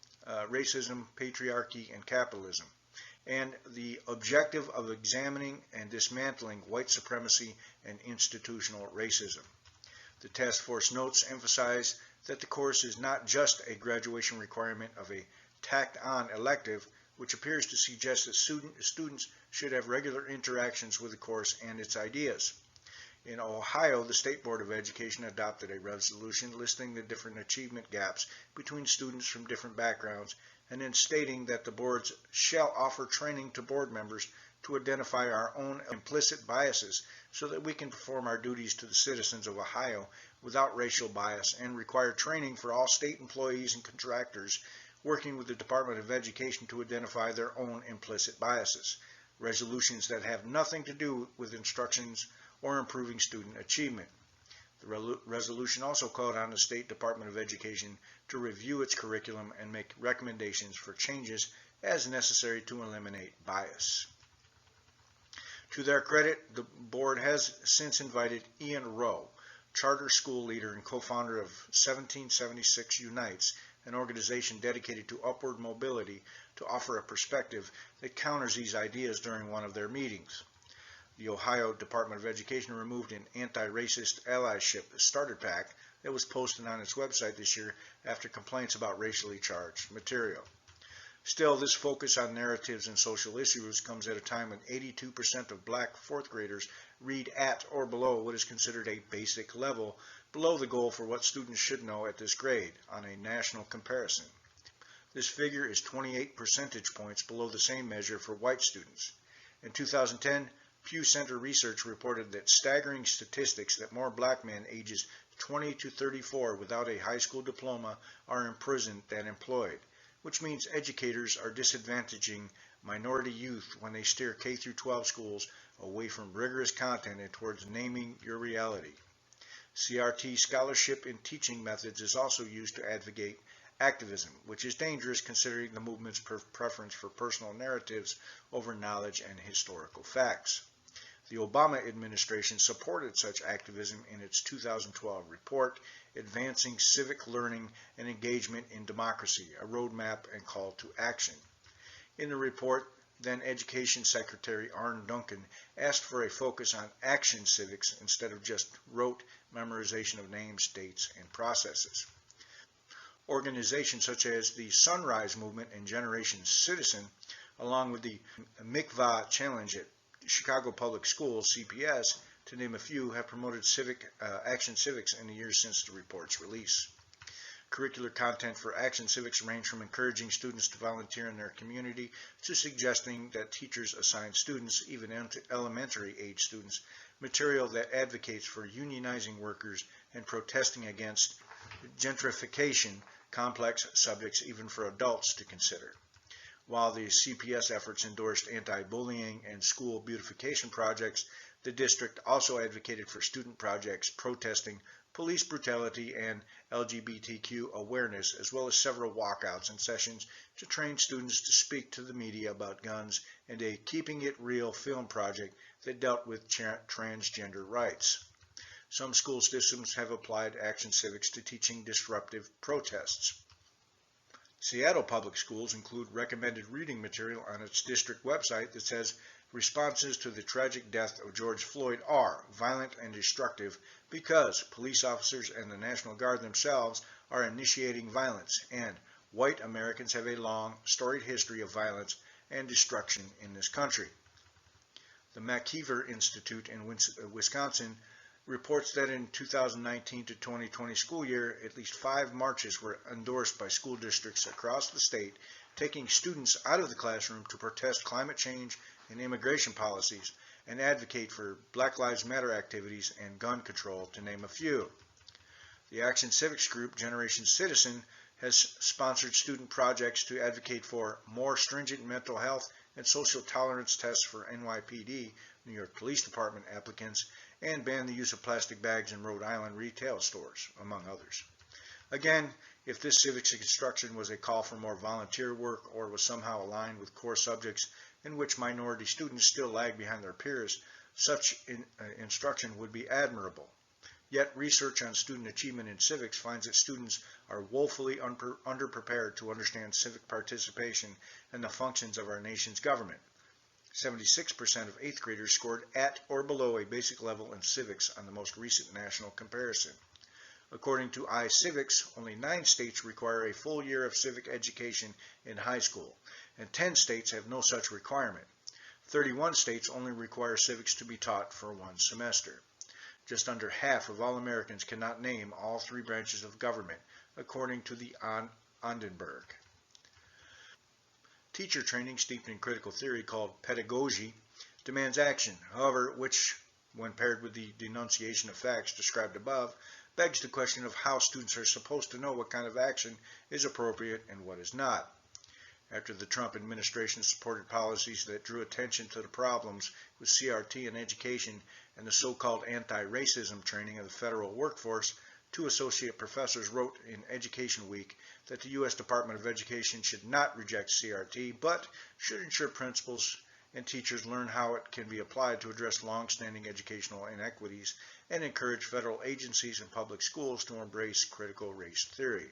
racism, patriarchy, and capitalism, and the objective of examining and dismantling white supremacy and institutional racism. The task force notes emphasize that the course is not just a graduation requirement of a tacked-on elective, which appears to suggest that students should have regular interactions with the course and its ideas. In Ohio, the State Board of Education adopted a resolution listing the different achievement gaps between students from different backgrounds, and then stating that the boards shall offer training to board members to identify our own implicit biases so that we can perform our duties to the citizens of Ohio without racial bias, and require training for all state employees and contractors working with the Department of Education to identify their own implicit biases, resolutions that have nothing to do with instructions or improving student achievement. The resolution also called on the State Department of Education to review its curriculum and make recommendations for changes as necessary to eliminate bias. To their credit, the board has since invited Ian Rowe, charter school leader and co-founder of 1776 Unites, an organization dedicated to upward mobility, to offer a perspective that counters these ideas during one of their meetings. The Ohio Department of Education removed an anti-racist allyship starter pack that was posted on its website this year after complaints about racially charged material. Still, this focus on narratives and social issues comes at a time when 82% of black fourth graders read at or below what is considered a basic level, below the goal for what students should know at this grade on a national comparison. This figure is 28 percentage points below the same measure for white students. In 2010, Pew Center research reported that staggering statistics that more black men ages 20 to 34 without a high school diploma are imprisoned than employed, which means educators are disadvantaging minority youth when they steer K-12 schools away from rigorous content and towards naming your reality. CRT scholarship in teaching methods is also used to advocate activism, which is dangerous considering the movement's preference for personal narratives over knowledge and historical facts. The Obama administration supported such activism in its 2012 report, Advancing Civic Learning and Engagement in Democracy, a Roadmap and Call to Action. In the report, then Education Secretary Arne Duncan asked for a focus on action civics instead of just rote memorization of names, dates, and processes. Organizations such as the Sunrise Movement and Generation Citizen, along with the Mikvah Challenge at Chicago Public Schools, CPS, to name a few, have promoted action civics in the years since the report's release. Curricular content for action civics range from encouraging students to volunteer in their community to suggesting that teachers assign students, even elementary age students, material that advocates for unionizing workers and protesting against gentrification, complex subjects even for adults to consider. While the CPS efforts endorsed anti-bullying and school beautification projects, the district also advocated for student projects protesting police brutality and LGBTQ awareness, as well as several walkouts and sessions to train students to speak to the media about guns, and a Keeping It Real film project that dealt with transgender rights. Some school systems have applied action civics to teaching disruptive protests. Seattle Public Schools include recommended reading material on its district website that says responses to the tragic death of George Floyd are violent and destructive because police officers and the National Guard themselves are initiating violence, and white Americans have a long, storied history of violence and destruction in this country. The McKeever Institute in Wisconsin reports that in 2019 to 2020 school year, at least 5 marches were endorsed by school districts across the state, taking students out of the classroom to protest climate change and immigration policies and advocate for Black Lives Matter activities and gun control, to name a few. The Action Civics group, Generation Citizen, has sponsored student projects to advocate for more stringent mental health and social tolerance tests for NYPD, New York Police Department applicants, and ban the use of plastic bags in Rhode Island retail stores, among others. Again, if this civics instruction was a call for more volunteer work or was somehow aligned with core subjects in which minority students still lag behind their peers, such instruction would be admirable. Yet research on student achievement in civics finds that students are woefully underprepared to understand civic participation and the functions of our nation's government. 76% of 8th graders scored at or below a basic level in civics on the most recent national comparison. According to iCivics, only 9 states require a full year of civic education in high school, and 10 states have no such requirement. 31 states only require civics to be taught for 1 semester. Just under half of all Americans cannot name all 3 branches of government, according to the Ondenberg. Teacher training steeped in critical theory called pedagogy demands action, however, which, when paired with the denunciation of facts described above, begs the question of how students are supposed to know what kind of action is appropriate and what is not. After the Trump administration supported policies that drew attention to the problems with CRT in education and the so-called anti-racism training of the federal workforce, two associate professors wrote in Education Week that the U.S. Department of Education should not reject CRT, but should ensure principals and teachers learn how it can be applied to address long-standing educational inequities and encourage federal agencies and public schools to embrace critical race theory.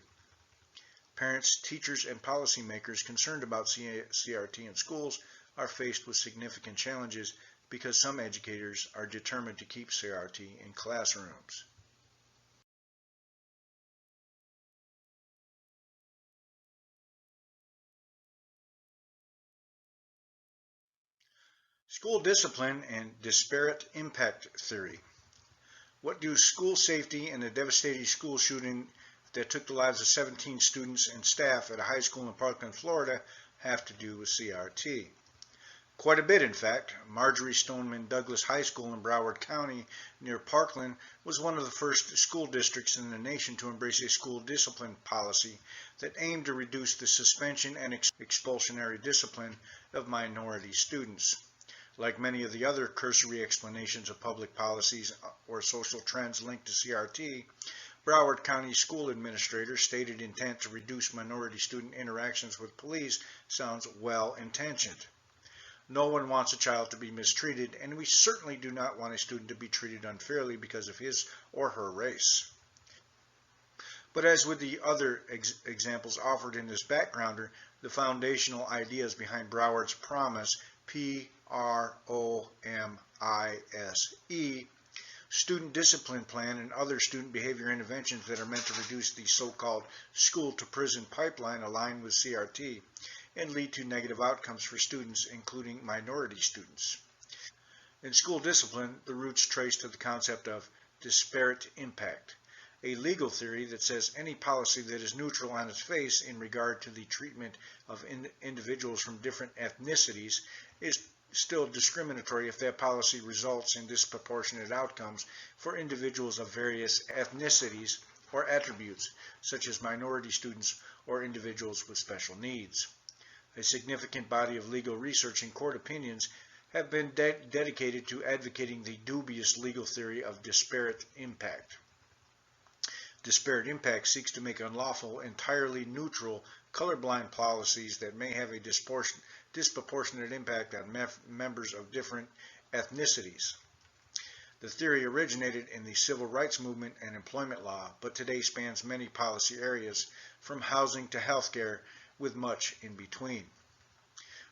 Parents, teachers, and policymakers concerned about CRT in schools are faced with significant challenges because some educators are determined to keep CRT in classrooms. School discipline and disparate impact theory. What do school safety and the devastating school shooting that took the lives of 17 students and staff at a high school in Parkland, Florida, have to do with CRT? Quite a bit, in fact. Marjorie Stoneman Douglas High School in Broward County near Parkland was one of the first school districts in the nation to embrace a school discipline policy that aimed to reduce the suspension and expulsionary discipline of minority students. Like many of the other cursory explanations of public policies or social trends linked to CRT, Broward County school administrators' stated intent to reduce minority student interactions with police sounds well-intentioned. No one wants a child to be mistreated, and we certainly do not want a student to be treated unfairly because of his or her race. But as with the other examples offered in this backgrounder, the foundational ideas behind Broward's promise, PROMISE, student discipline plan and other student behavior interventions that are meant to reduce the so-called school-to-prison pipeline align with CRT and lead to negative outcomes for students, including minority students. In school discipline, the roots trace to the concept of disparate impact, a legal theory that says any policy that is neutral on its face in regard to the treatment of individuals from different ethnicities is still discriminatory if that policy results in disproportionate outcomes for individuals of various ethnicities or attributes, such as minority students or individuals with special needs. A significant body of legal research and court opinions have been dedicated to advocating the dubious legal theory of disparate impact. Disparate impact seeks to make unlawful, entirely neutral, colorblind policies that may have a disproportionate impact on members of different ethnicities. The theory originated in the civil rights movement and employment law, but today spans many policy areas, from housing to healthcare, with much in between.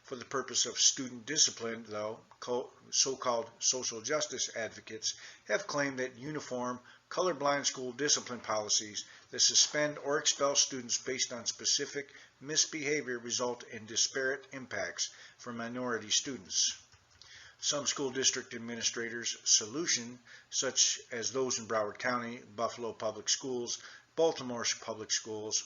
For the purpose of student discipline, though, so-called social justice advocates have claimed that uniform, colorblind school discipline policies that suspend or expel students based on specific misbehavior result in disparate impacts for minority students. Some school district administrators' solution, such as those in Broward County, Buffalo Public Schools, Baltimore Public Schools,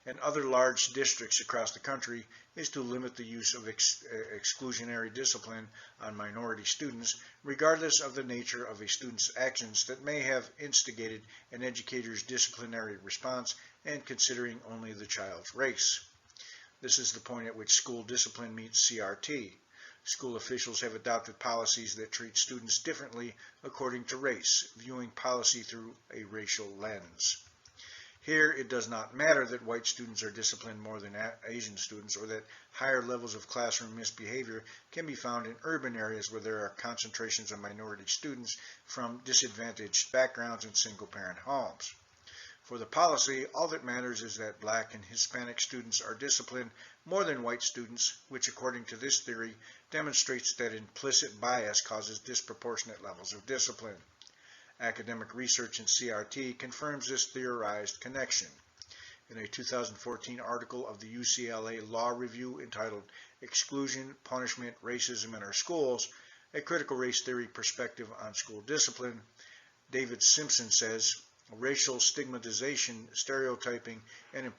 and other large districts across the country, is to limit the use of exclusionary discipline on minority students, regardless of the nature of a student's actions that may have instigated an educator's disciplinary response and considering only the child's race. This is the point at which school discipline meets CRT. School officials have adopted policies that treat students differently according to race, viewing policy through a racial lens. Here, it does not matter that white students are disciplined more than Asian students, or that higher levels of classroom misbehavior can be found in urban areas where there are concentrations of minority students from disadvantaged backgrounds and single-parent homes. For the policy, all that matters is that Black and Hispanic students are disciplined more than white students, which, according to this theory, demonstrates that implicit bias causes disproportionate levels of discipline. Academic research in CRT confirms this theorized connection. In a 2014 article of the UCLA Law Review entitled Exclusion, Punishment, Racism in Our Schools, a Critical Race Theory Perspective on School Discipline, David Simpson says, racial stigmatization, stereotyping, and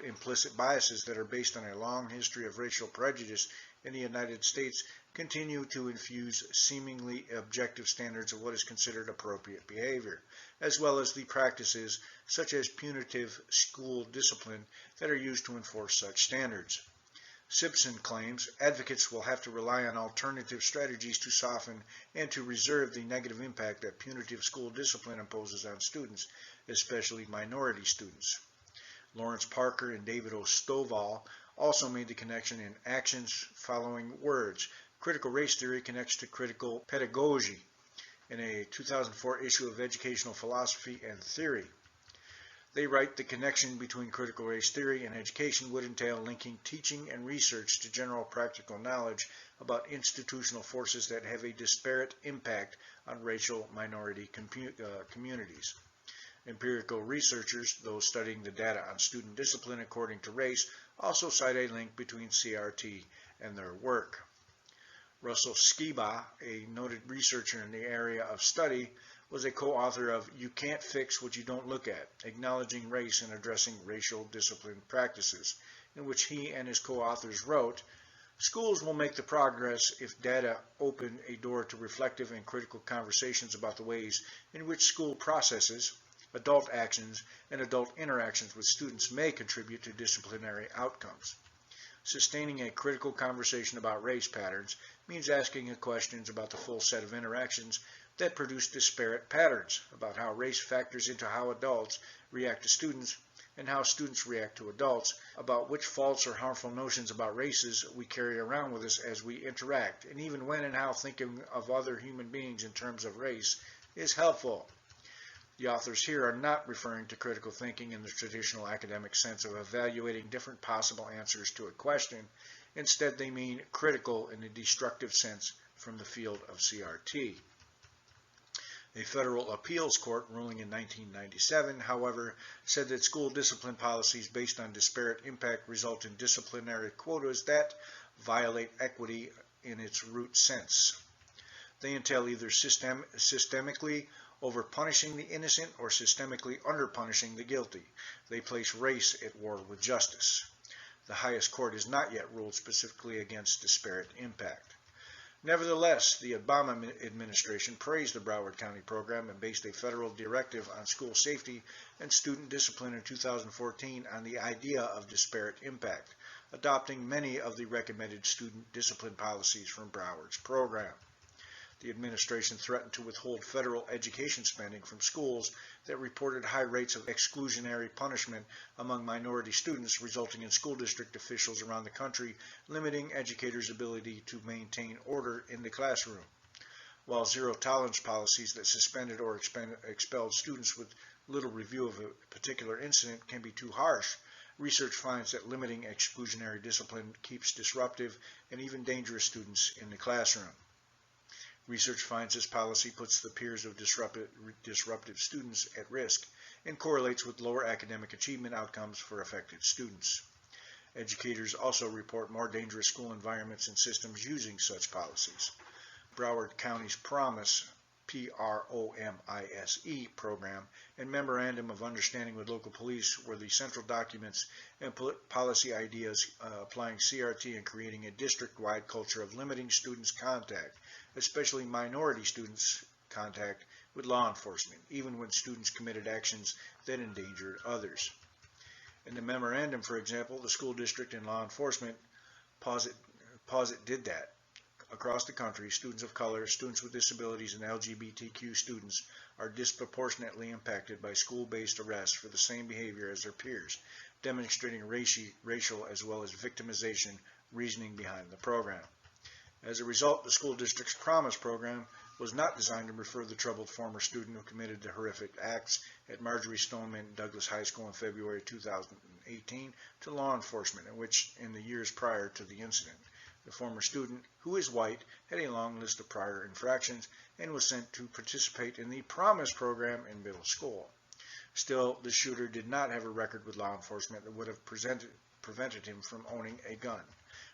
implicit biases that are based on a long history of racial prejudice in the United States continue to infuse seemingly objective standards of what is considered appropriate behavior, as well as the practices such as punitive school discipline that are used to enforce such standards. Simpson claims advocates will have to rely on alternative strategies to soften and to reserve the negative impact that punitive school discipline imposes on students, especially minority students. Lawrence Parker and David O. Stovall also made the connection in actions following words. Critical race theory connects to critical pedagogy in a 2004 issue of Educational Philosophy and Theory. They write the connection between critical race theory and education would entail linking teaching and research to general practical knowledge about institutional forces that have a disparate impact on racial minority communities. Empirical researchers, those studying the data on student discipline according to race, also cite a link between CRT and their work. Russell Skiba, a noted researcher in the area of study, was a co-author of You Can't Fix What You Don't Look At, Acknowledging Race and Addressing Racial Discipline Practices, in which he and his co-authors wrote, schools will make the progress if data open a door to reflective and critical conversations about the ways in which school processes, adult actions, and adult interactions with students may contribute to disciplinary outcomes. Sustaining a critical conversation about race patterns means asking questions about the full set of interactions that produce disparate patterns, about how race factors into how adults react to students and how students react to adults, about which false or harmful notions about races we carry around with us as we interact, and even when and how thinking of other human beings in terms of race is helpful. The authors here are not referring to critical thinking in the traditional academic sense of evaluating different possible answers to a question. Instead, they mean critical in a destructive sense from the field of CRT. A federal appeals court ruling in 1997, however, said that school discipline policies based on disparate impact result in disciplinary quotas that violate equity in its root sense. They entail either systemically over-punishing the innocent or systemically under-punishing the guilty. They place race at war with justice. The highest court has not yet ruled specifically against disparate impact. Nevertheless, the Obama administration praised the Broward County program and based a federal directive on school safety and student discipline in 2014 on the idea of disparate impact, adopting many of the recommended student discipline policies from Broward's program. The administration threatened to withhold federal education spending from schools that reported high rates of exclusionary punishment among minority students, resulting in school district officials around the country limiting educators' ability to maintain order in the classroom. While zero-tolerance policies that suspended or expelled students with little review of a particular incident can be too harsh, research finds that limiting exclusionary discipline keeps disruptive and even dangerous students in the classroom. Research finds this policy puts the peers of disruptive students at risk and correlates with lower academic achievement outcomes for affected students. Educators also report more dangerous school environments and systems using such policies. Broward County's PROMISE, P-R-O-M-I-S-E program and Memorandum of Understanding with Local Police were the central documents and policy ideas applying CRT and creating a district-wide culture of limiting students' contact, especially minority students' contact with law enforcement, even when students committed actions that endangered others. In the memorandum, for example, the school district and law enforcement did that. Across the country, students of color, students with disabilities, and LGBTQ students are disproportionately impacted by school-based arrests for the same behavior as their peers, demonstrating racial as well as victimization reasoning behind the program. As a result, the school district's PROMISE program was not designed to refer the troubled former student who committed the horrific acts at Marjorie Stoneman Douglas High School in February 2018 to law enforcement, in the years prior to the incident. The former student, who is white, had a long list of prior infractions and was sent to participate in the PROMISE program in middle school. Still, the shooter did not have a record with law enforcement that would have prevented him from owning a gun.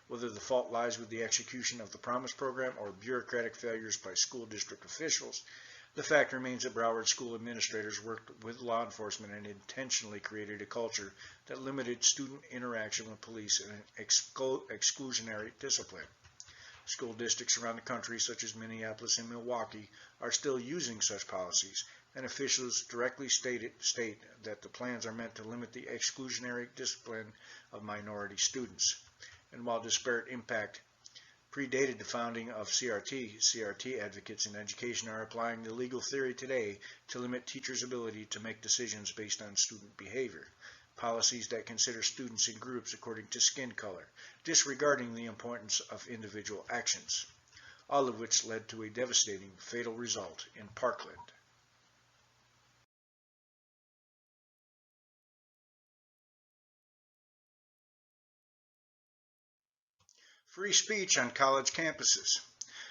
Whether the fault lies with the execution of the PROMISE program or bureaucratic failures by school district officials, the fact remains that Broward school administrators worked with law enforcement and intentionally created a culture that limited student interaction with police and exclusionary discipline. School districts around the country, such as Minneapolis and Milwaukee, are still using such policies, and officials directly state that the plans are meant to limit the exclusionary discipline of minority students. And while disparate impact predated the founding of CRT advocates in education are applying the legal theory today to limit teachers' ability to make decisions based on student behavior. Policies that consider students in groups according to skin color, disregarding the importance of individual actions, all of which led to a devastating, fatal result in Parkland. Free speech on college campuses.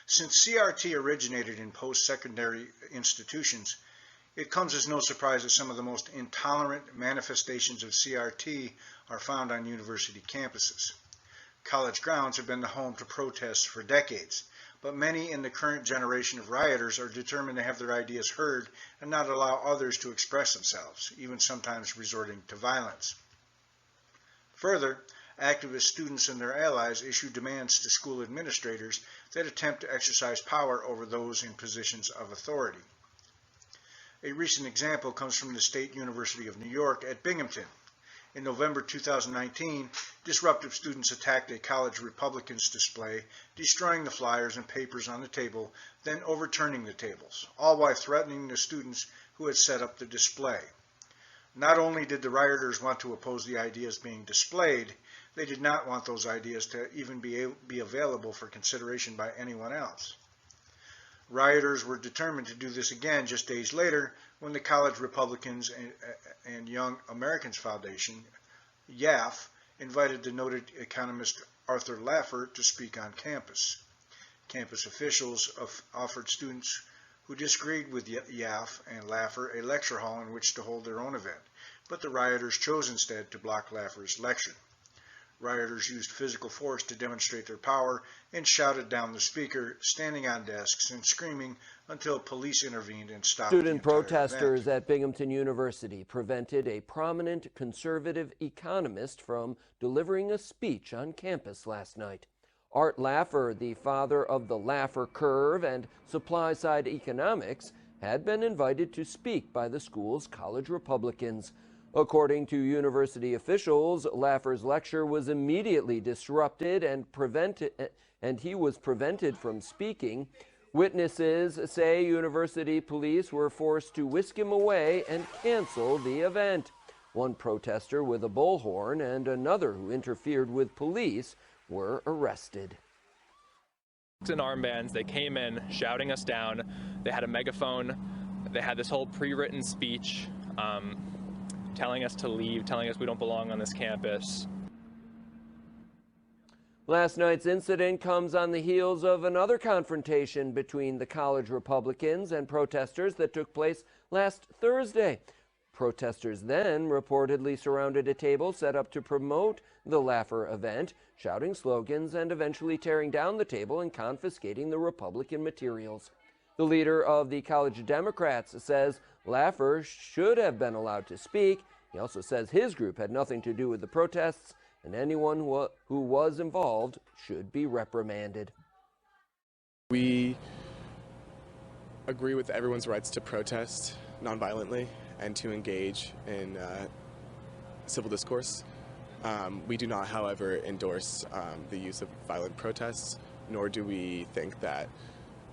Since CRT originated in post-secondary institutions, it comes as no surprise that some of the most intolerant manifestations of CRT are found on university campuses. College grounds have been the home to protests for decades, but many in the current generation of rioters are determined to have their ideas heard and not allow others to express themselves, even sometimes resorting to violence. Further, activist students and their allies issue demands to school administrators that attempt to exercise power over those in positions of authority. A recent example comes from the State University of New York at Binghamton. In November 2019, disruptive students attacked a college Republicans display, destroying the flyers and papers on the table, then overturning the tables, all while threatening the students who had set up the display. Not only did the rioters want to oppose the ideas being displayed, they did not want those ideas to even be available for consideration by anyone else. Rioters were determined to do this again just days later when the College Republicans and Young Americans Foundation, YAF, invited the noted economist Arthur Laffer to speak on campus. Campus officials offered students who disagreed with YAF and Laffer a lecture hall in which to hold their own event, but the rioters chose instead to block Laffer's lecture. Rioters used physical force to demonstrate their power and shouted down the speaker, standing on desks and screaming until police intervened and stopped the entire Student protesters event. at Binghamton University prevented a prominent conservative economist from delivering a speech on campus last night. Art Laffer, the father of the Laffer curve and supply-side economics, had been invited to speak by the school's college Republicans. According to university officials, Laffer's lecture was immediately disrupted and he was prevented from speaking. Witnesses say university police were forced to whisk him away and cancel the event. One protester with a bullhorn and another who interfered with police were arrested. In armbands, they came in shouting us down. They had a megaphone. They had this whole pre-written speech telling us to leave, telling us we don't belong on this campus. Last night's incident comes on the heels of another confrontation between the college Republicans and protesters that took place last Thursday. Protesters then reportedly surrounded a table set up to promote the Laffer event, shouting slogans and eventually tearing down the table and confiscating the Republican materials. The leader of the College Democrats says Laffer should have been allowed to speak. He also says his group had nothing to do with the protests, and anyone who was involved should be reprimanded. We agree with everyone's rights to protest nonviolently and to engage in civil discourse. We do not, however, endorse the use of violent protests, nor do we think that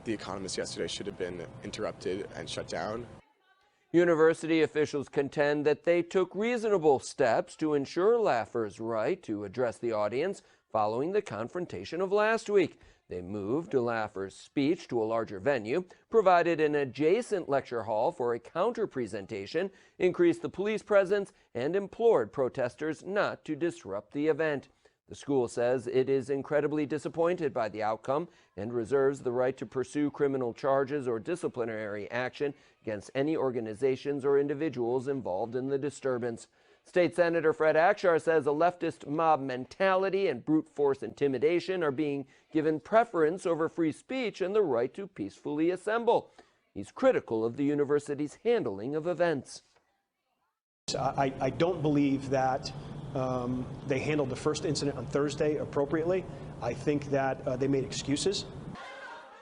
the economist yesterday should have been interrupted and shut down. University officials contend that they took reasonable steps to ensure Laffer's right to address the audience following the confrontation of last week. They moved Laffer's speech to a larger venue, provided an adjacent lecture hall for a counter-presentation, increased the police presence, and implored protesters not to disrupt the event. The school says it is incredibly disappointed by the outcome and reserves the right to pursue criminal charges or disciplinary action against any organizations or individuals involved in the disturbance. State Senator Fred Akshar says a leftist mob mentality and brute force intimidation are being given preference over free speech and the right to peacefully assemble. He's critical of the university's handling of events. I don't believe that They handled the first incident on Thursday appropriately. I think that they made excuses.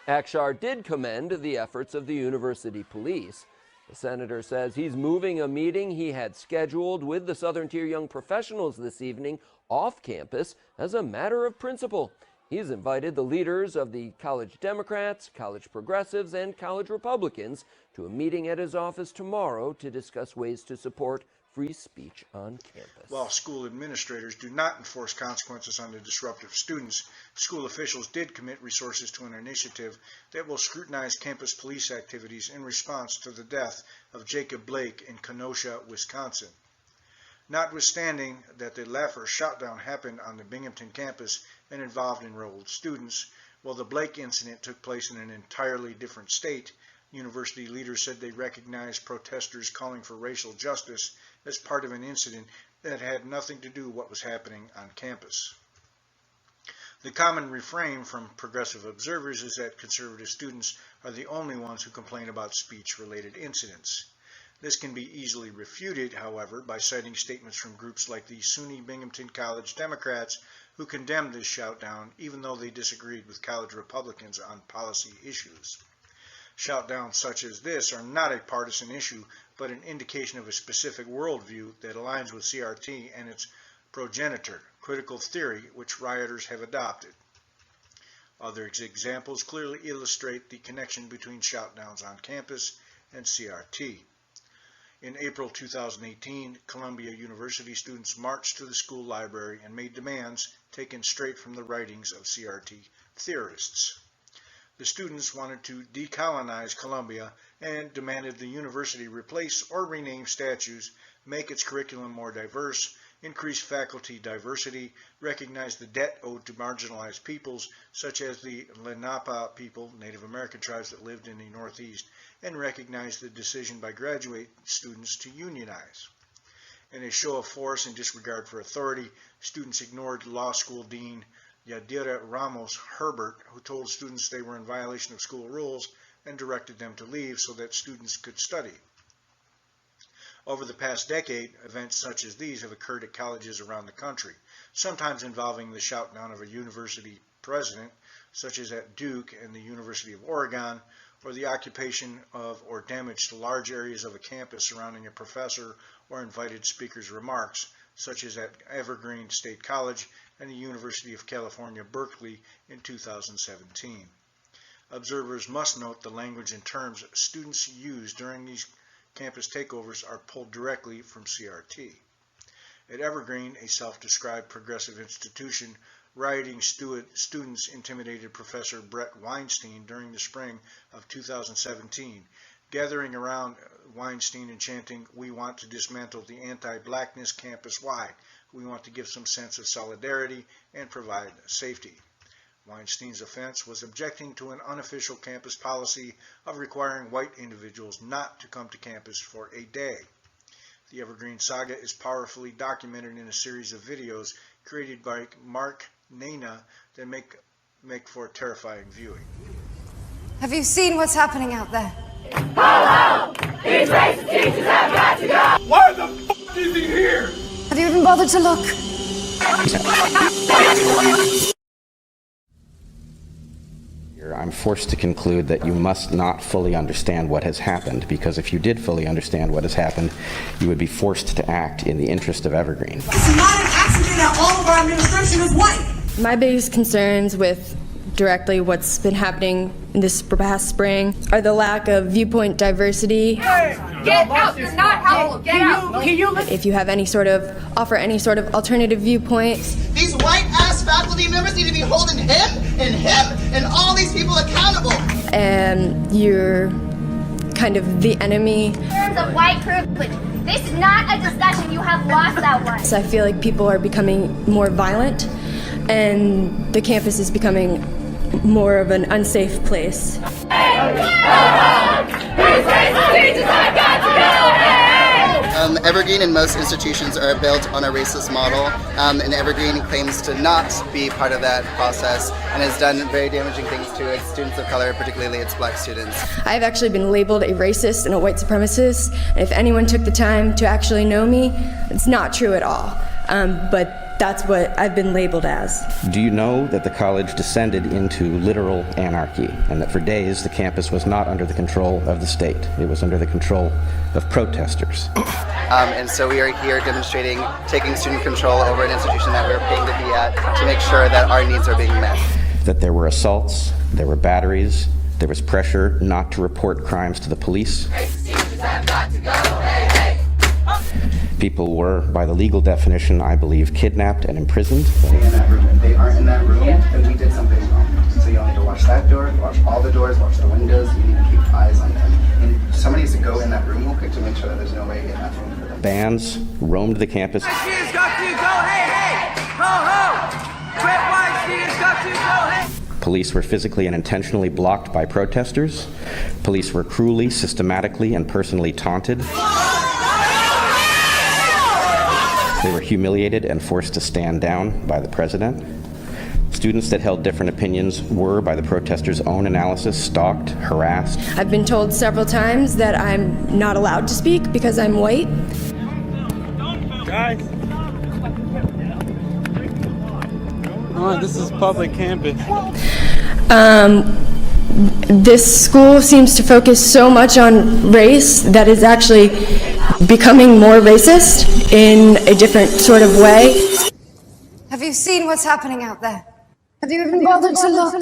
Akshar did commend the efforts of the university police. The senator says he's moving a meeting he had scheduled with the Southern Tier Young Professionals this evening off campus as a matter of principle. He's invited the leaders of the college Democrats, college progressives, and college Republicans to a meeting at his office tomorrow to discuss ways to support free speech on campus. While school administrators do not enforce consequences on the disruptive students, school officials did commit resources to an initiative that will scrutinize campus police activities in response to the death of Jacob Blake in Kenosha, Wisconsin. Notwithstanding that the Laffer shoutdown happened on the Binghamton campus and involved enrolled students, while the Blake incident took place in an entirely different state, university leaders said they recognized protesters calling for racial justice as part of an incident that had nothing to do with what was happening on campus. The common refrain from progressive observers is that conservative students are the only ones who complain about speech-related incidents. This can be easily refuted, however, by citing statements from groups like the SUNY Binghamton College Democrats who condemned this shoutdown even though they disagreed with college Republicans on policy issues. Shoutdowns such as this are not a partisan issue, but an indication of a specific worldview that aligns with CRT and its progenitor, critical theory, which rioters have adopted. Other examples clearly illustrate the connection between shoutdowns on campus and CRT. In April 2018, Columbia University students marched to the school library and made demands taken straight from the writings of CRT theorists. The students wanted to decolonize Columbia and demanded the university replace or rename statues, make its curriculum more diverse, increase faculty diversity, recognize the debt owed to marginalized peoples such as the Lenape people, Native American tribes that lived in the Northeast, and recognize the decision by graduate students to unionize. In a show of force and disregard for authority, students ignored law school dean Yadira Ramos Herbert, who told students they were in violation of school rules and directed them to leave so that students could study. Over the past decade, events such as these have occurred at colleges around the country, sometimes involving the shoutdown of a university president, such as at Duke and the University of Oregon, or the occupation of or damage to large areas of a campus surrounding a professor or invited speaker's remarks, such as at Evergreen State College and the University of California, Berkeley in 2017. Observers must note the language and terms students use during these campus takeovers are pulled directly from CRT. At Evergreen, a self-described progressive institution, rioting students intimidated Professor Brett Weinstein during the spring of 2017, gathering around Weinstein and chanting, "We want to dismantle the anti-blackness campus-wide. We want to give some sense of solidarity and provide safety." Weinstein's offense was objecting to an unofficial campus policy of requiring white individuals not to come to campus for a day. The Evergreen saga is powerfully documented in a series of videos created by Mark Nana that make for terrifying viewing. Have you seen what's happening out there? Ho, ho! These racist teachers have got to go! Why the f*** is he here? Have you even bothered to look? I'm forced to conclude that you must not fully understand what has happened, because if you did fully understand what has happened, you would be forced to act in the interest of Evergreen. It's not an accident that all of our administration is white. My biggest concerns with directly what's been happening in this past spring are the lack of viewpoint diversity. Hey, get out! You're not helpful. Get out! Can you if you have offer any sort of alternative viewpoints. These white-ass faculty members need to be holding him and all these people accountable. And you're kind of the enemy. In terms of white privilege, this is not a discussion. You have lost that one. So I feel like people are becoming more violent, and the campus is becoming more of an unsafe place. Evergreen and most institutions are built on a racist model, and Evergreen claims to not be part of that process and has done very damaging things to its students of color, particularly its black students. I've actually been labeled a racist and a white supremacist, and if anyone took the time to actually know me, it's not true at all. but that's what I've been labeled as. Do you know that the college descended into literal anarchy, and that for days the campus was not under the control of the state? It was under the control of protesters. And so we are here demonstrating, taking student control over an institution that we're paying to be at to make sure that our needs are being met. That there were assaults, there were batteries, there was pressure not to report crimes to the police. People were, by the legal definition, I believe, kidnapped and imprisoned. In that room. If they aren't in that room, then we did something wrong. So you'll need to watch that door, watch all the doors, watch the windows. You need to keep eyes on them. And somebody needs to go in that room real quick to make sure that there's no way in that room for them. Bands roamed the campus. Students got to go, hey, hey, ho, ho. Quit white students got to go, hey. Police were physically and intentionally blocked by protesters. Police were cruelly, systematically, and personally taunted. They were humiliated and forced to stand down by the president. Students that held different opinions were, by the protesters' own analysis, stalked, harassed. I've been told several times that I'm not allowed to speak because I'm white. Guys. Oh, this is public campus. This school seems to focus so much on race that is actually becoming more racist in a different sort of way. Have you seen what's happening out there? Have you even bothered to look?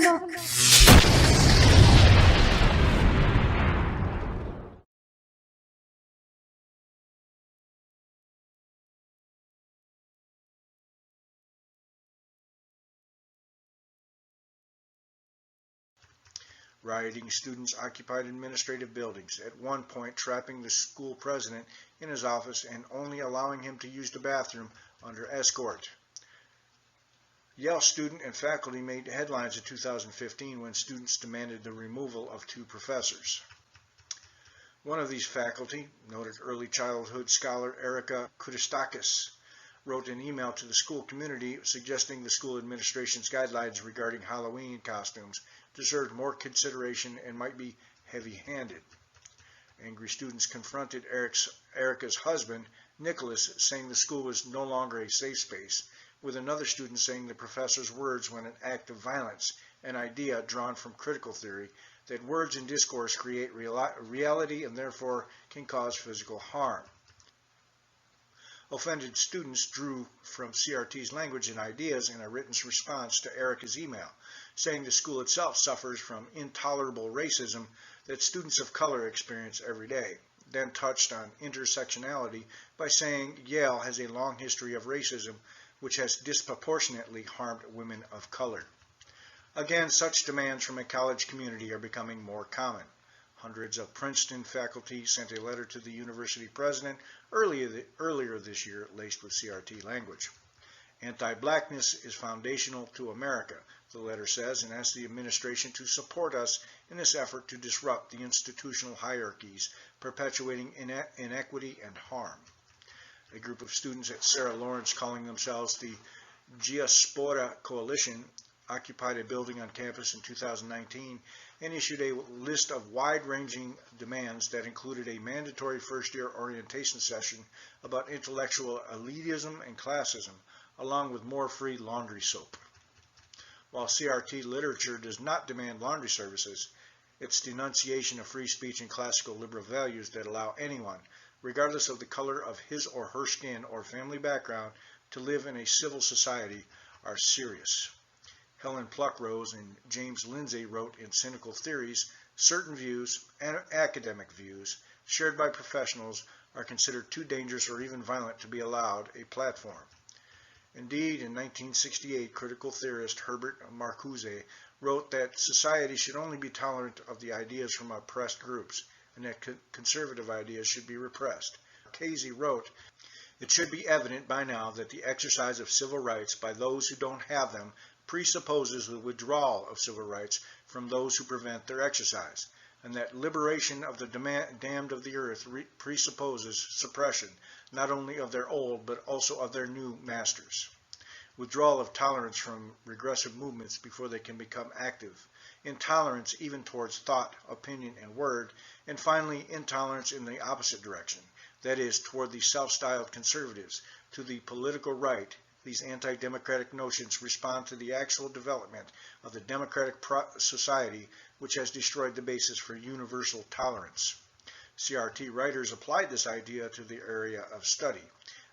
Rioting students occupied administrative buildings, at one point trapping the school president in his office and only allowing him to use the bathroom under escort. Yale student and faculty made headlines in 2015 when students demanded the removal of 2 professors. One of these faculty, noted early childhood scholar Erica Kudistakis, wrote an email to the school community suggesting the school administration's guidelines regarding Halloween costumes deserved more consideration and might be heavy-handed. Angry students confronted Erica's husband, Nicholas, saying the school was no longer a safe space, with another student saying the professor's words were an act of violence, an idea drawn from critical theory that words and discourse create reality and therefore can cause physical harm. Offended students drew from CRT's language and ideas in a written response to Erica's email, saying the school itself suffers from intolerable racism that students of color experience every day. Then touched on intersectionality by saying Yale has a long history of racism which has disproportionately harmed women of color. Again, such demands from a college community are becoming more common. Hundreds of Princeton faculty sent a letter to the university president earlier this year laced with CRT language. Anti-blackness is foundational to America, the letter says, and asks the administration to support us in this effort to disrupt the institutional hierarchies perpetuating inequity and harm. A group of students at Sarah Lawrence, calling themselves the Diaspora Coalition, occupied a building on campus in 2019 and issued a list of wide-ranging demands that included a mandatory first-year orientation session about intellectual elitism and classism, along with more free laundry soap. While CRT literature does not demand laundry services, its denunciation of free speech and classical liberal values that allow anyone, regardless of the color of his or her skin or family background, to live in a civil society are serious. Helen Pluckrose and James Lindsay wrote in Cynical Theories, certain views, and academic views, shared by professionals are considered too dangerous or even violent to be allowed a platform. Indeed, in 1968, critical theorist Herbert Marcuse wrote that society should only be tolerant of the ideas from oppressed groups, and that conservative ideas should be repressed. Marcuse wrote, "It should be evident by now that the exercise of civil rights by those who don't have them presupposes the withdrawal of civil rights from those who prevent their exercise, and that liberation of the damned of the earth presupposes suppression, not only of their old, but also of their new masters. Withdrawal of tolerance from regressive movements before they can become active, intolerance even towards thought, opinion, and word, and finally intolerance in the opposite direction, that is, toward the self-styled conservatives, to the political right, these anti-democratic notions respond to the actual development of the democratic society, which has destroyed the basis for universal tolerance. CRT writers applied this idea to the area of study.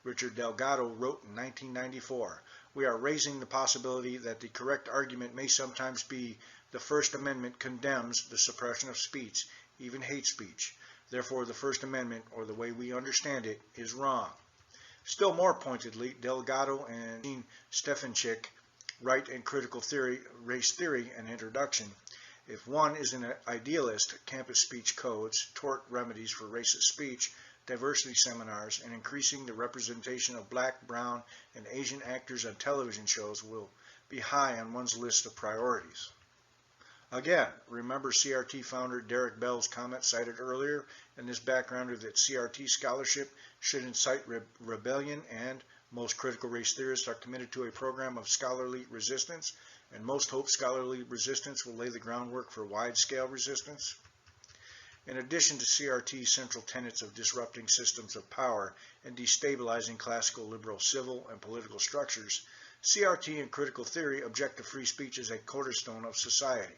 Richard Delgado wrote in 1994, "We are raising the possibility that the correct argument may sometimes be the First Amendment condemns the suppression of speech, even hate speech. Therefore, the First Amendment, or the way we understand it, is wrong." Still more pointedly, Delgado and Jean Stefanchik write in Critical Theory, Race Theory, an introduction. If one is an idealist, campus speech codes, tort remedies for racist speech, diversity seminars, and increasing the representation of black, brown, and Asian actors on television shows will be high on one's list of priorities. Again, remember CRT founder Derek Bell's comment cited earlier in this backgrounder that CRT scholarship should incite rebellion, and most critical race theorists are committed to a program of scholarly resistance, and most hope scholarly resistance will lay the groundwork for wide-scale resistance. In addition to CRT's central tenets of disrupting systems of power and destabilizing classical liberal civil and political structures, CRT and critical theory object to free speech as a cornerstone of society.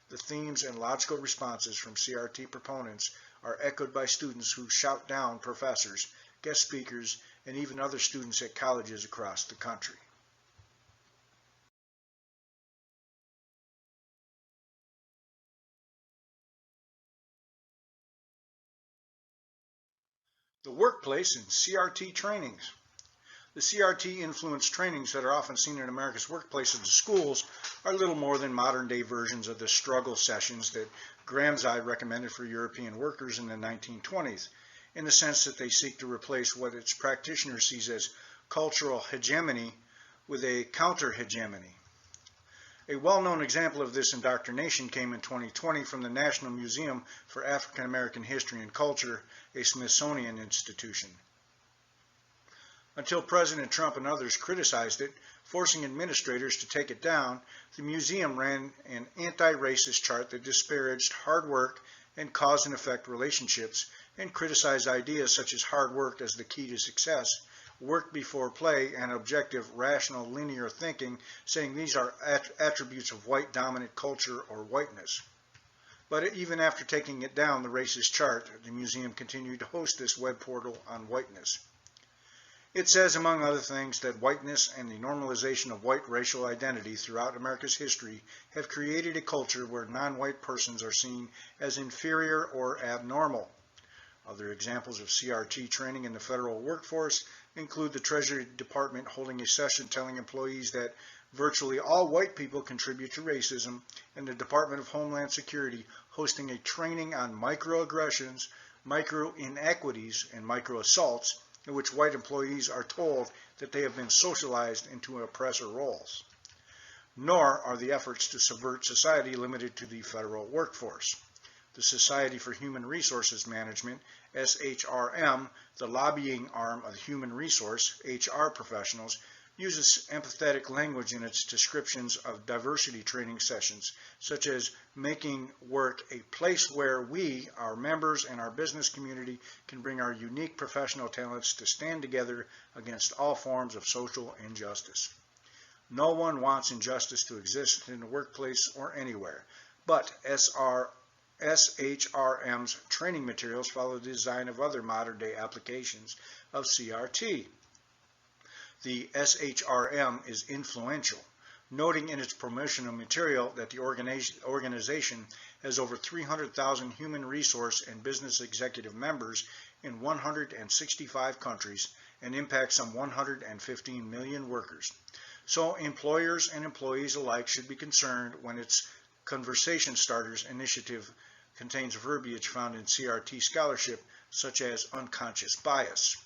The themes and logical responses from CRT proponents are echoed by students who shout down professors, guest speakers, and even other students at colleges across the country. The workplace and CRT trainings. The CRT influenced trainings that are often seen in America's workplaces and schools are little more than modern-day versions of the struggle sessions that Gramsci recommended for European workers in the 1920s, in the sense that they seek to replace what its practitioner sees as cultural hegemony with a counter-hegemony. A well-known example of this indoctrination came in 2020 from the National Museum for African American History and Culture, a Smithsonian institution. Until President Trump and others criticized it, forcing administrators to take it down, the museum ran an anti-racist chart that disparaged hard work and cause and effect relationships, and criticized ideas such as hard work as the key to success, work before play, and objective, rational, linear thinking, saying these are attributes of white dominant culture or whiteness. But even after taking it down, the racist chart, the museum continued to host this web portal on whiteness. It says, among other things, that whiteness and the normalization of white racial identity throughout America's history have created a culture where non-white persons are seen as inferior or abnormal. Other examples of CRT training in the federal workforce include the Treasury Department holding a session telling employees that virtually all white people contribute to racism, and the Department of Homeland Security hosting a training on microaggressions, micro-inequities, and micro-assaults, in which white employees are told that they have been socialized into oppressor roles. Nor are the efforts to subvert society limited to the federal workforce. The Society for Human Resources Management, SHRM, the lobbying arm of human resource, HR professionals, uses empathetic language in its descriptions of diversity training sessions, such as making work a place where we, our members, and our business community can bring our unique professional talents to stand together against all forms of social injustice. No one wants injustice to exist in the workplace or anywhere, but SHRM's training materials follow the design of other modern-day applications of CRT. The SHRM is influential, noting in its promotional material that the organization has over 300,000 human resource and business executive members in 165 countries and impacts some 115 million workers. So employers and employees alike should be concerned when its Conversation Starters initiative contains verbiage found in CRT scholarship, such as unconscious bias.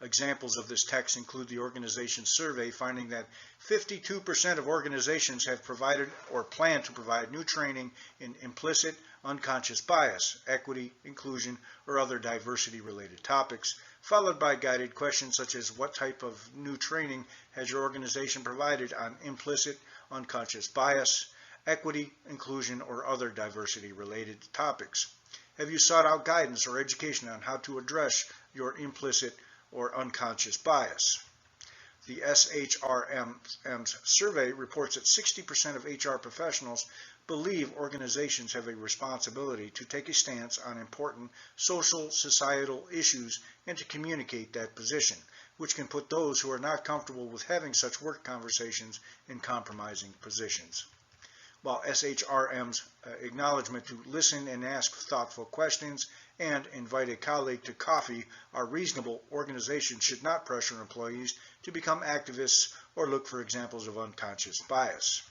Examples of this text include the organization's survey finding that 52% of organizations have provided or plan to provide new training in implicit unconscious bias, equity, inclusion, or other diversity-related topics, followed by guided questions such as what type of new training has your organization provided on implicit unconscious bias, equity, inclusion, or other diversity-related topics. Have you sought out guidance or education on how to address your implicit or unconscious bias. The SHRM's survey reports that 60% of HR professionals believe organizations have a responsibility to take a stance on important social, societal issues and to communicate that position, which can put those who are not comfortable with having such work conversations in compromising positions. While SHRM's acknowledgement to listen and ask thoughtful questions and invite a colleague to coffee are reasonable, organizations should not pressure employees to become activists or look for examples of unconscious bias.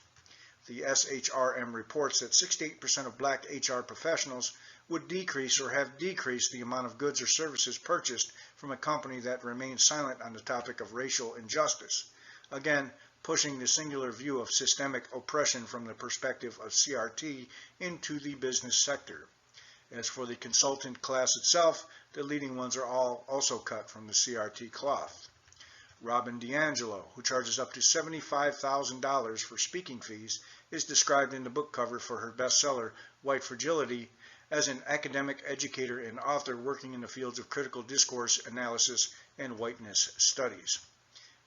The SHRM reports that 68% of black HR professionals would decrease or have decreased the amount of goods or services purchased from a company that remains silent on the topic of racial injustice. Again, pushing the singular view of systemic oppression from the perspective of CRT into the business sector. As for the consultant class itself, the leading ones are all also cut from the CRT cloth. Robin DiAngelo, who charges up to $75,000 for speaking fees, is described in the book cover for her bestseller, White Fragility, as an academic educator and author working in the fields of critical discourse analysis and whiteness studies.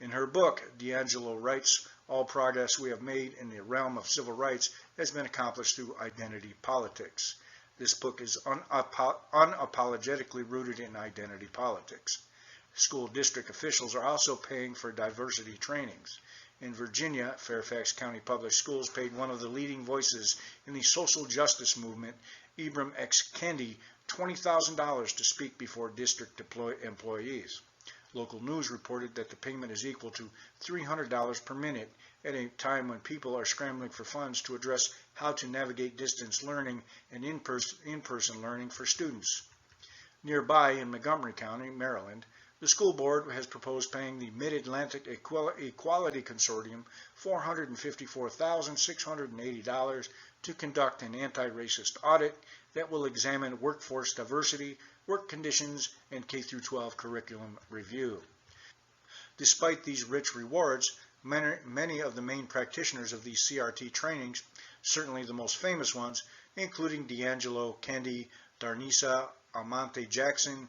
In her book, DiAngelo writes, all progress we have made in the realm of civil rights has been accomplished through identity politics. This book is unapologetically rooted in identity politics. School district officials are also paying for diversity trainings. In Virginia, Fairfax County Public Schools paid one of the leading voices in the social justice movement, Ibram X. Kendi, $20,000 to speak before district employees. Local news reported that the payment is equal to $300 per minute at a time when people are scrambling for funds to address how to navigate distance learning and in-person learning for students. Nearby in Montgomery County, Maryland, the school board has proposed paying the Mid-Atlantic Equality Consortium $454,680 to conduct an anti-racist audit that will examine workforce diversity, work conditions, and K-12 curriculum review. Despite these rich rewards, many of the main practitioners of these CRT trainings, certainly the most famous ones, including DiAngelo, Kendi, Darnisa, Almonte Jackson,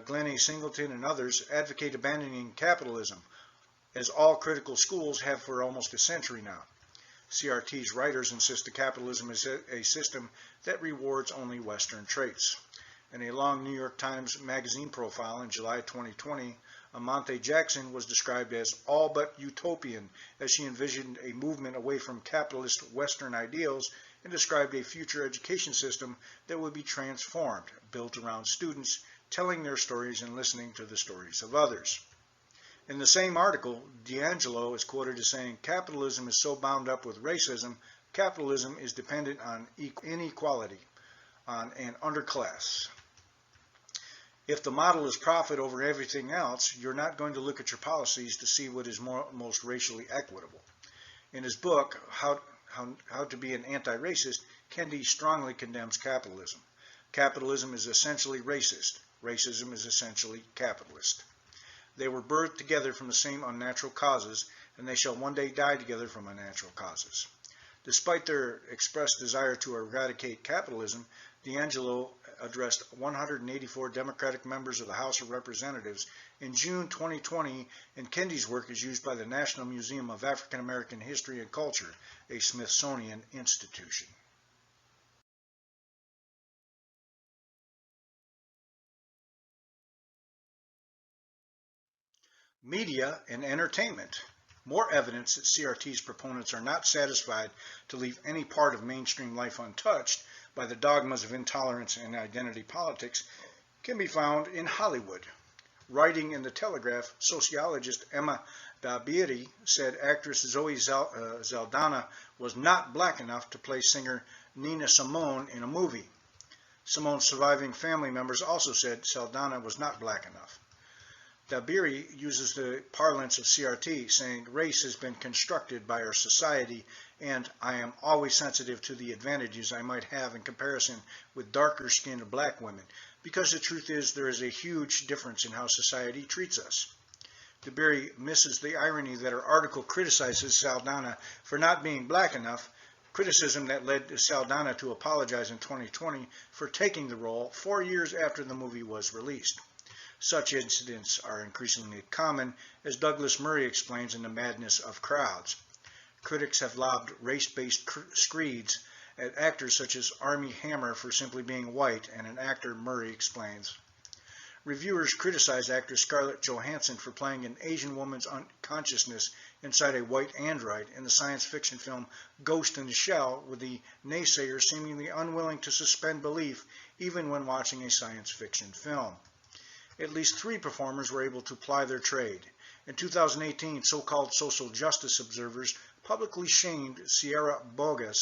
Glenn A. Singleton, and others, advocate abandoning capitalism, as all critical schools have for almost a century now. CRT's writers insist that capitalism is a system that rewards only Western traits. In a long New York Times Magazine profile in July 2020, Almonte Jackson was described as all but utopian as she envisioned a movement away from capitalist Western ideals and described a future education system that would be transformed, built around students telling their stories and listening to the stories of others. In the same article, DiAngelo is quoted as saying, capitalism is so bound up with racism, capitalism is dependent on inequality, on an underclass. If the model is profit over everything else, you're not going to look at your policies to see what is most racially equitable. In his book, How to Be an Anti-Racist, Kendi strongly condemns capitalism. Capitalism is essentially racist. Racism is essentially capitalist. They were birthed together from the same unnatural causes, and they shall one day die together from unnatural causes. Despite their expressed desire to eradicate capitalism, DiAngelo addressed 184 Democratic members of the House of Representatives in June 2020, and Kendi's work is used by the National Museum of African American History and Culture, a Smithsonian institution. Media and entertainment. More evidence that CRT's proponents are not satisfied to leave any part of mainstream life untouched by the dogmas of intolerance and identity politics can be found in Hollywood. Writing in The Telegraph, sociologist Emma Dabiri said actress Zoe Saldana was not black enough to play singer Nina Simone in a movie. Simone's surviving family members also said Saldana was not black enough. Dabiri uses the parlance of CRT, saying race has been constructed by our society and I am always sensitive to the advantages I might have in comparison with darker-skinned black women, because the truth is there is a huge difference in how society treats us. Dabiri misses the irony that her article criticizes Saldana for not being black enough, criticism that led Saldana to apologize in 2020 for taking the role 4 years after the movie was released. Such incidents are increasingly common, as Douglas Murray explains in The Madness of Crowds. Critics have lobbed race-based screeds at actors such as Armie Hammer for simply being white, and an actor, Murray explains. Reviewers criticize actress Scarlett Johansson for playing an Asian woman's consciousness inside a white android in the science fiction film Ghost in the Shell, with the naysayers seemingly unwilling to suspend belief even when watching a science fiction film. At least 3 performers were able to ply their trade. In 2018, so-called social justice observers publicly shamed Sierra Bogas,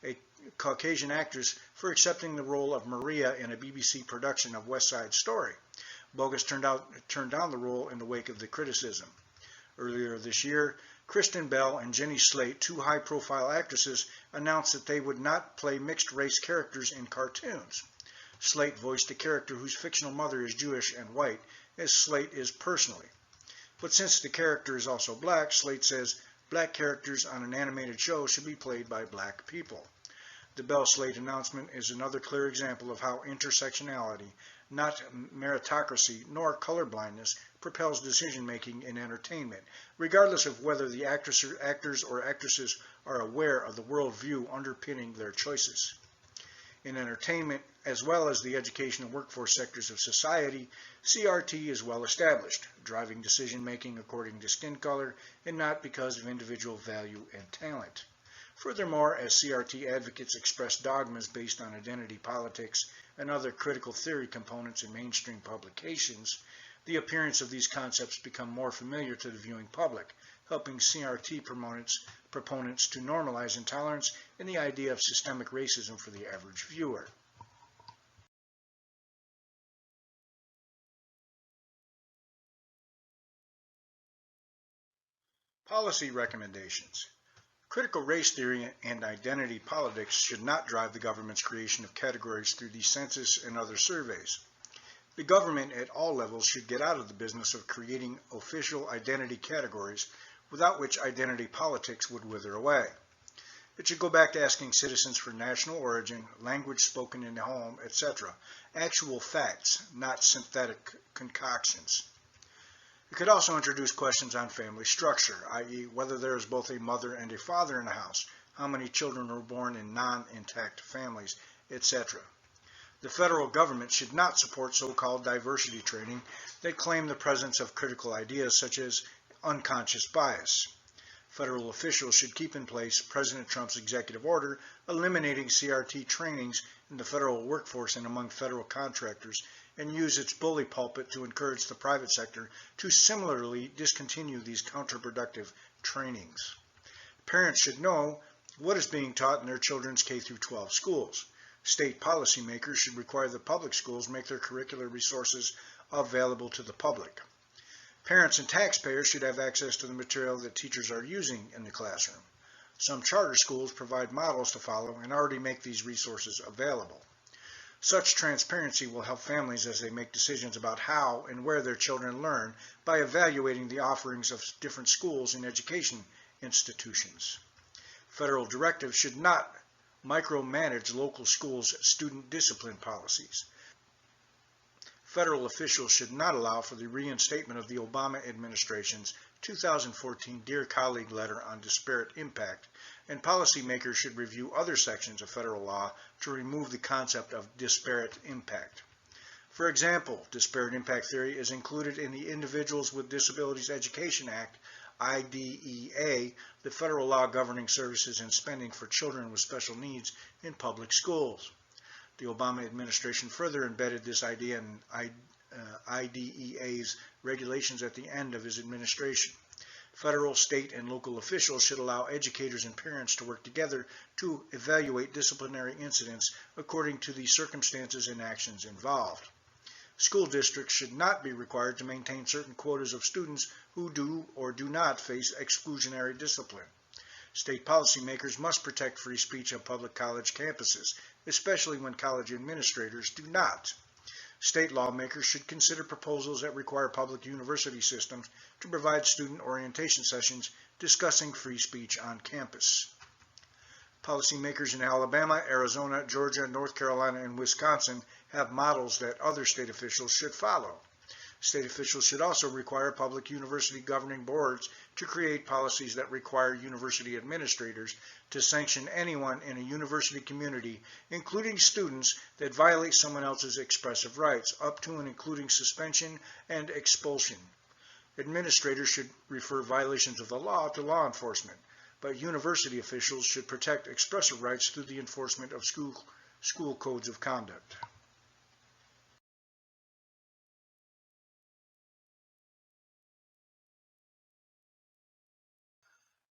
a Caucasian actress, for accepting the role of Maria in a BBC production of West Side Story. Bogas turned down the role in the wake of the criticism. Earlier this year, Kristen Bell and Jenny Slate, 2 high-profile actresses, announced that they would not play mixed-race characters in cartoons. Slate voiced a character whose fictional mother is Jewish and white, as Slate is personally. But since the character is also black, Slate says black characters on an animated show should be played by black people. The Bell-Slate announcement is another clear example of how intersectionality, not meritocracy nor colorblindness, propels decision-making in entertainment, regardless of whether the actors or actresses are aware of the worldview underpinning their choices. In entertainment, as well as the education and workforce sectors of society, CRT is well established, driving decision-making according to skin color and not because of individual value and talent. Furthermore, as CRT advocates express dogmas based on identity politics and other critical theory components in mainstream publications, the appearance of these concepts become more familiar to the viewing public, helping CRT proponents to normalize intolerance and the idea of systemic racism for the average viewer. Policy recommendations. Critical race theory and identity politics should not drive the government's creation of categories through the census and other surveys. The government at all levels should get out of the business of creating official identity categories, without which identity politics would wither away. It should go back to asking citizens for national origin, language spoken in the home, etc., actual facts, not synthetic concoctions. It could also introduce questions on family structure, i.e., whether there is both a mother and a father in a house, how many children were born in non-intact families, etc. The federal government should not support so-called diversity training that claim the presence of critical ideas such as unconscious bias. Federal officials should keep in place President Trump's executive order eliminating CRT trainings in the federal workforce and among federal contractors, and use its bully pulpit to encourage the private sector to similarly discontinue these counterproductive trainings. Parents should know what is being taught in their children's K-12 schools. State policymakers should require that public schools make their curricular resources available to the public. Parents and taxpayers should have access to the material that teachers are using in the classroom. Some charter schools provide models to follow and already make these resources available. Such transparency will help families as they make decisions about how and where their children learn by evaluating the offerings of different schools and education institutions. Federal directives should not micromanage local schools' student discipline policies. Federal officials should not allow for the reinstatement of the Obama administration's 2014 Dear Colleague letter on disparate impact, and policymakers should review other sections of federal law to remove the concept of disparate impact. For example, disparate impact theory is included in the Individuals with Disabilities Education Act, IDEA, the federal law governing services and spending for children with special needs in public schools. The Obama administration further embedded this idea in IDEA's regulations at the end of his administration. Federal, state, and local officials should allow educators and parents to work together to evaluate disciplinary incidents according to the circumstances and actions involved. School districts should not be required to maintain certain quotas of students who do or do not face exclusionary discipline. State policymakers must protect free speech on public college campuses, especially when college administrators do not. State lawmakers should consider proposals that require public university systems to provide student orientation sessions discussing free speech on campus. Policymakers in Alabama, Arizona, Georgia, North Carolina, and Wisconsin have models that other state officials should follow. State officials should also require public university governing boards to create policies that require university administrators to sanction anyone in a university community, including students, that violate someone else's expressive rights, up to and including suspension and expulsion. Administrators should refer violations of the law to law enforcement, but university officials should protect expressive rights through the enforcement of school codes of conduct.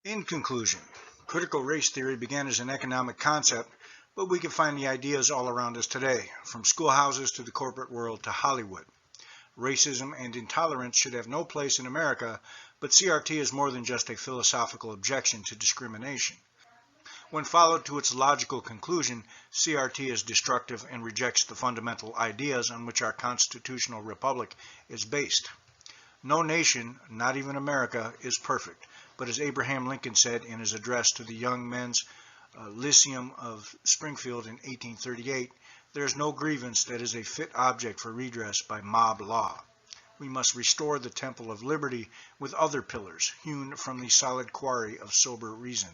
In conclusion, critical race theory began as an economic concept, but we can find the ideas all around us today, from schoolhouses to the corporate world to Hollywood. Racism and intolerance should have no place in America, but CRT is more than just a philosophical objection to discrimination. When followed to its logical conclusion, CRT is destructive and rejects the fundamental ideas on which our constitutional republic is based. No nation, not even America, is perfect, but as Abraham Lincoln said in his address to the Young Men's Lyceum of Springfield in 1838, there is no grievance that is a fit object for redress by mob law. We must restore the temple of liberty with other pillars, hewn from the solid quarry of sober reason.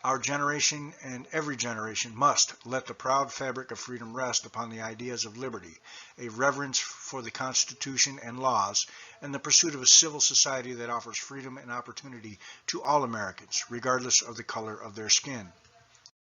Our generation and every generation must let the proud fabric of freedom rest upon the ideas of liberty, a reverence for the Constitution and laws, and the pursuit of a civil society that offers freedom and opportunity to all Americans, regardless of the color of their skin.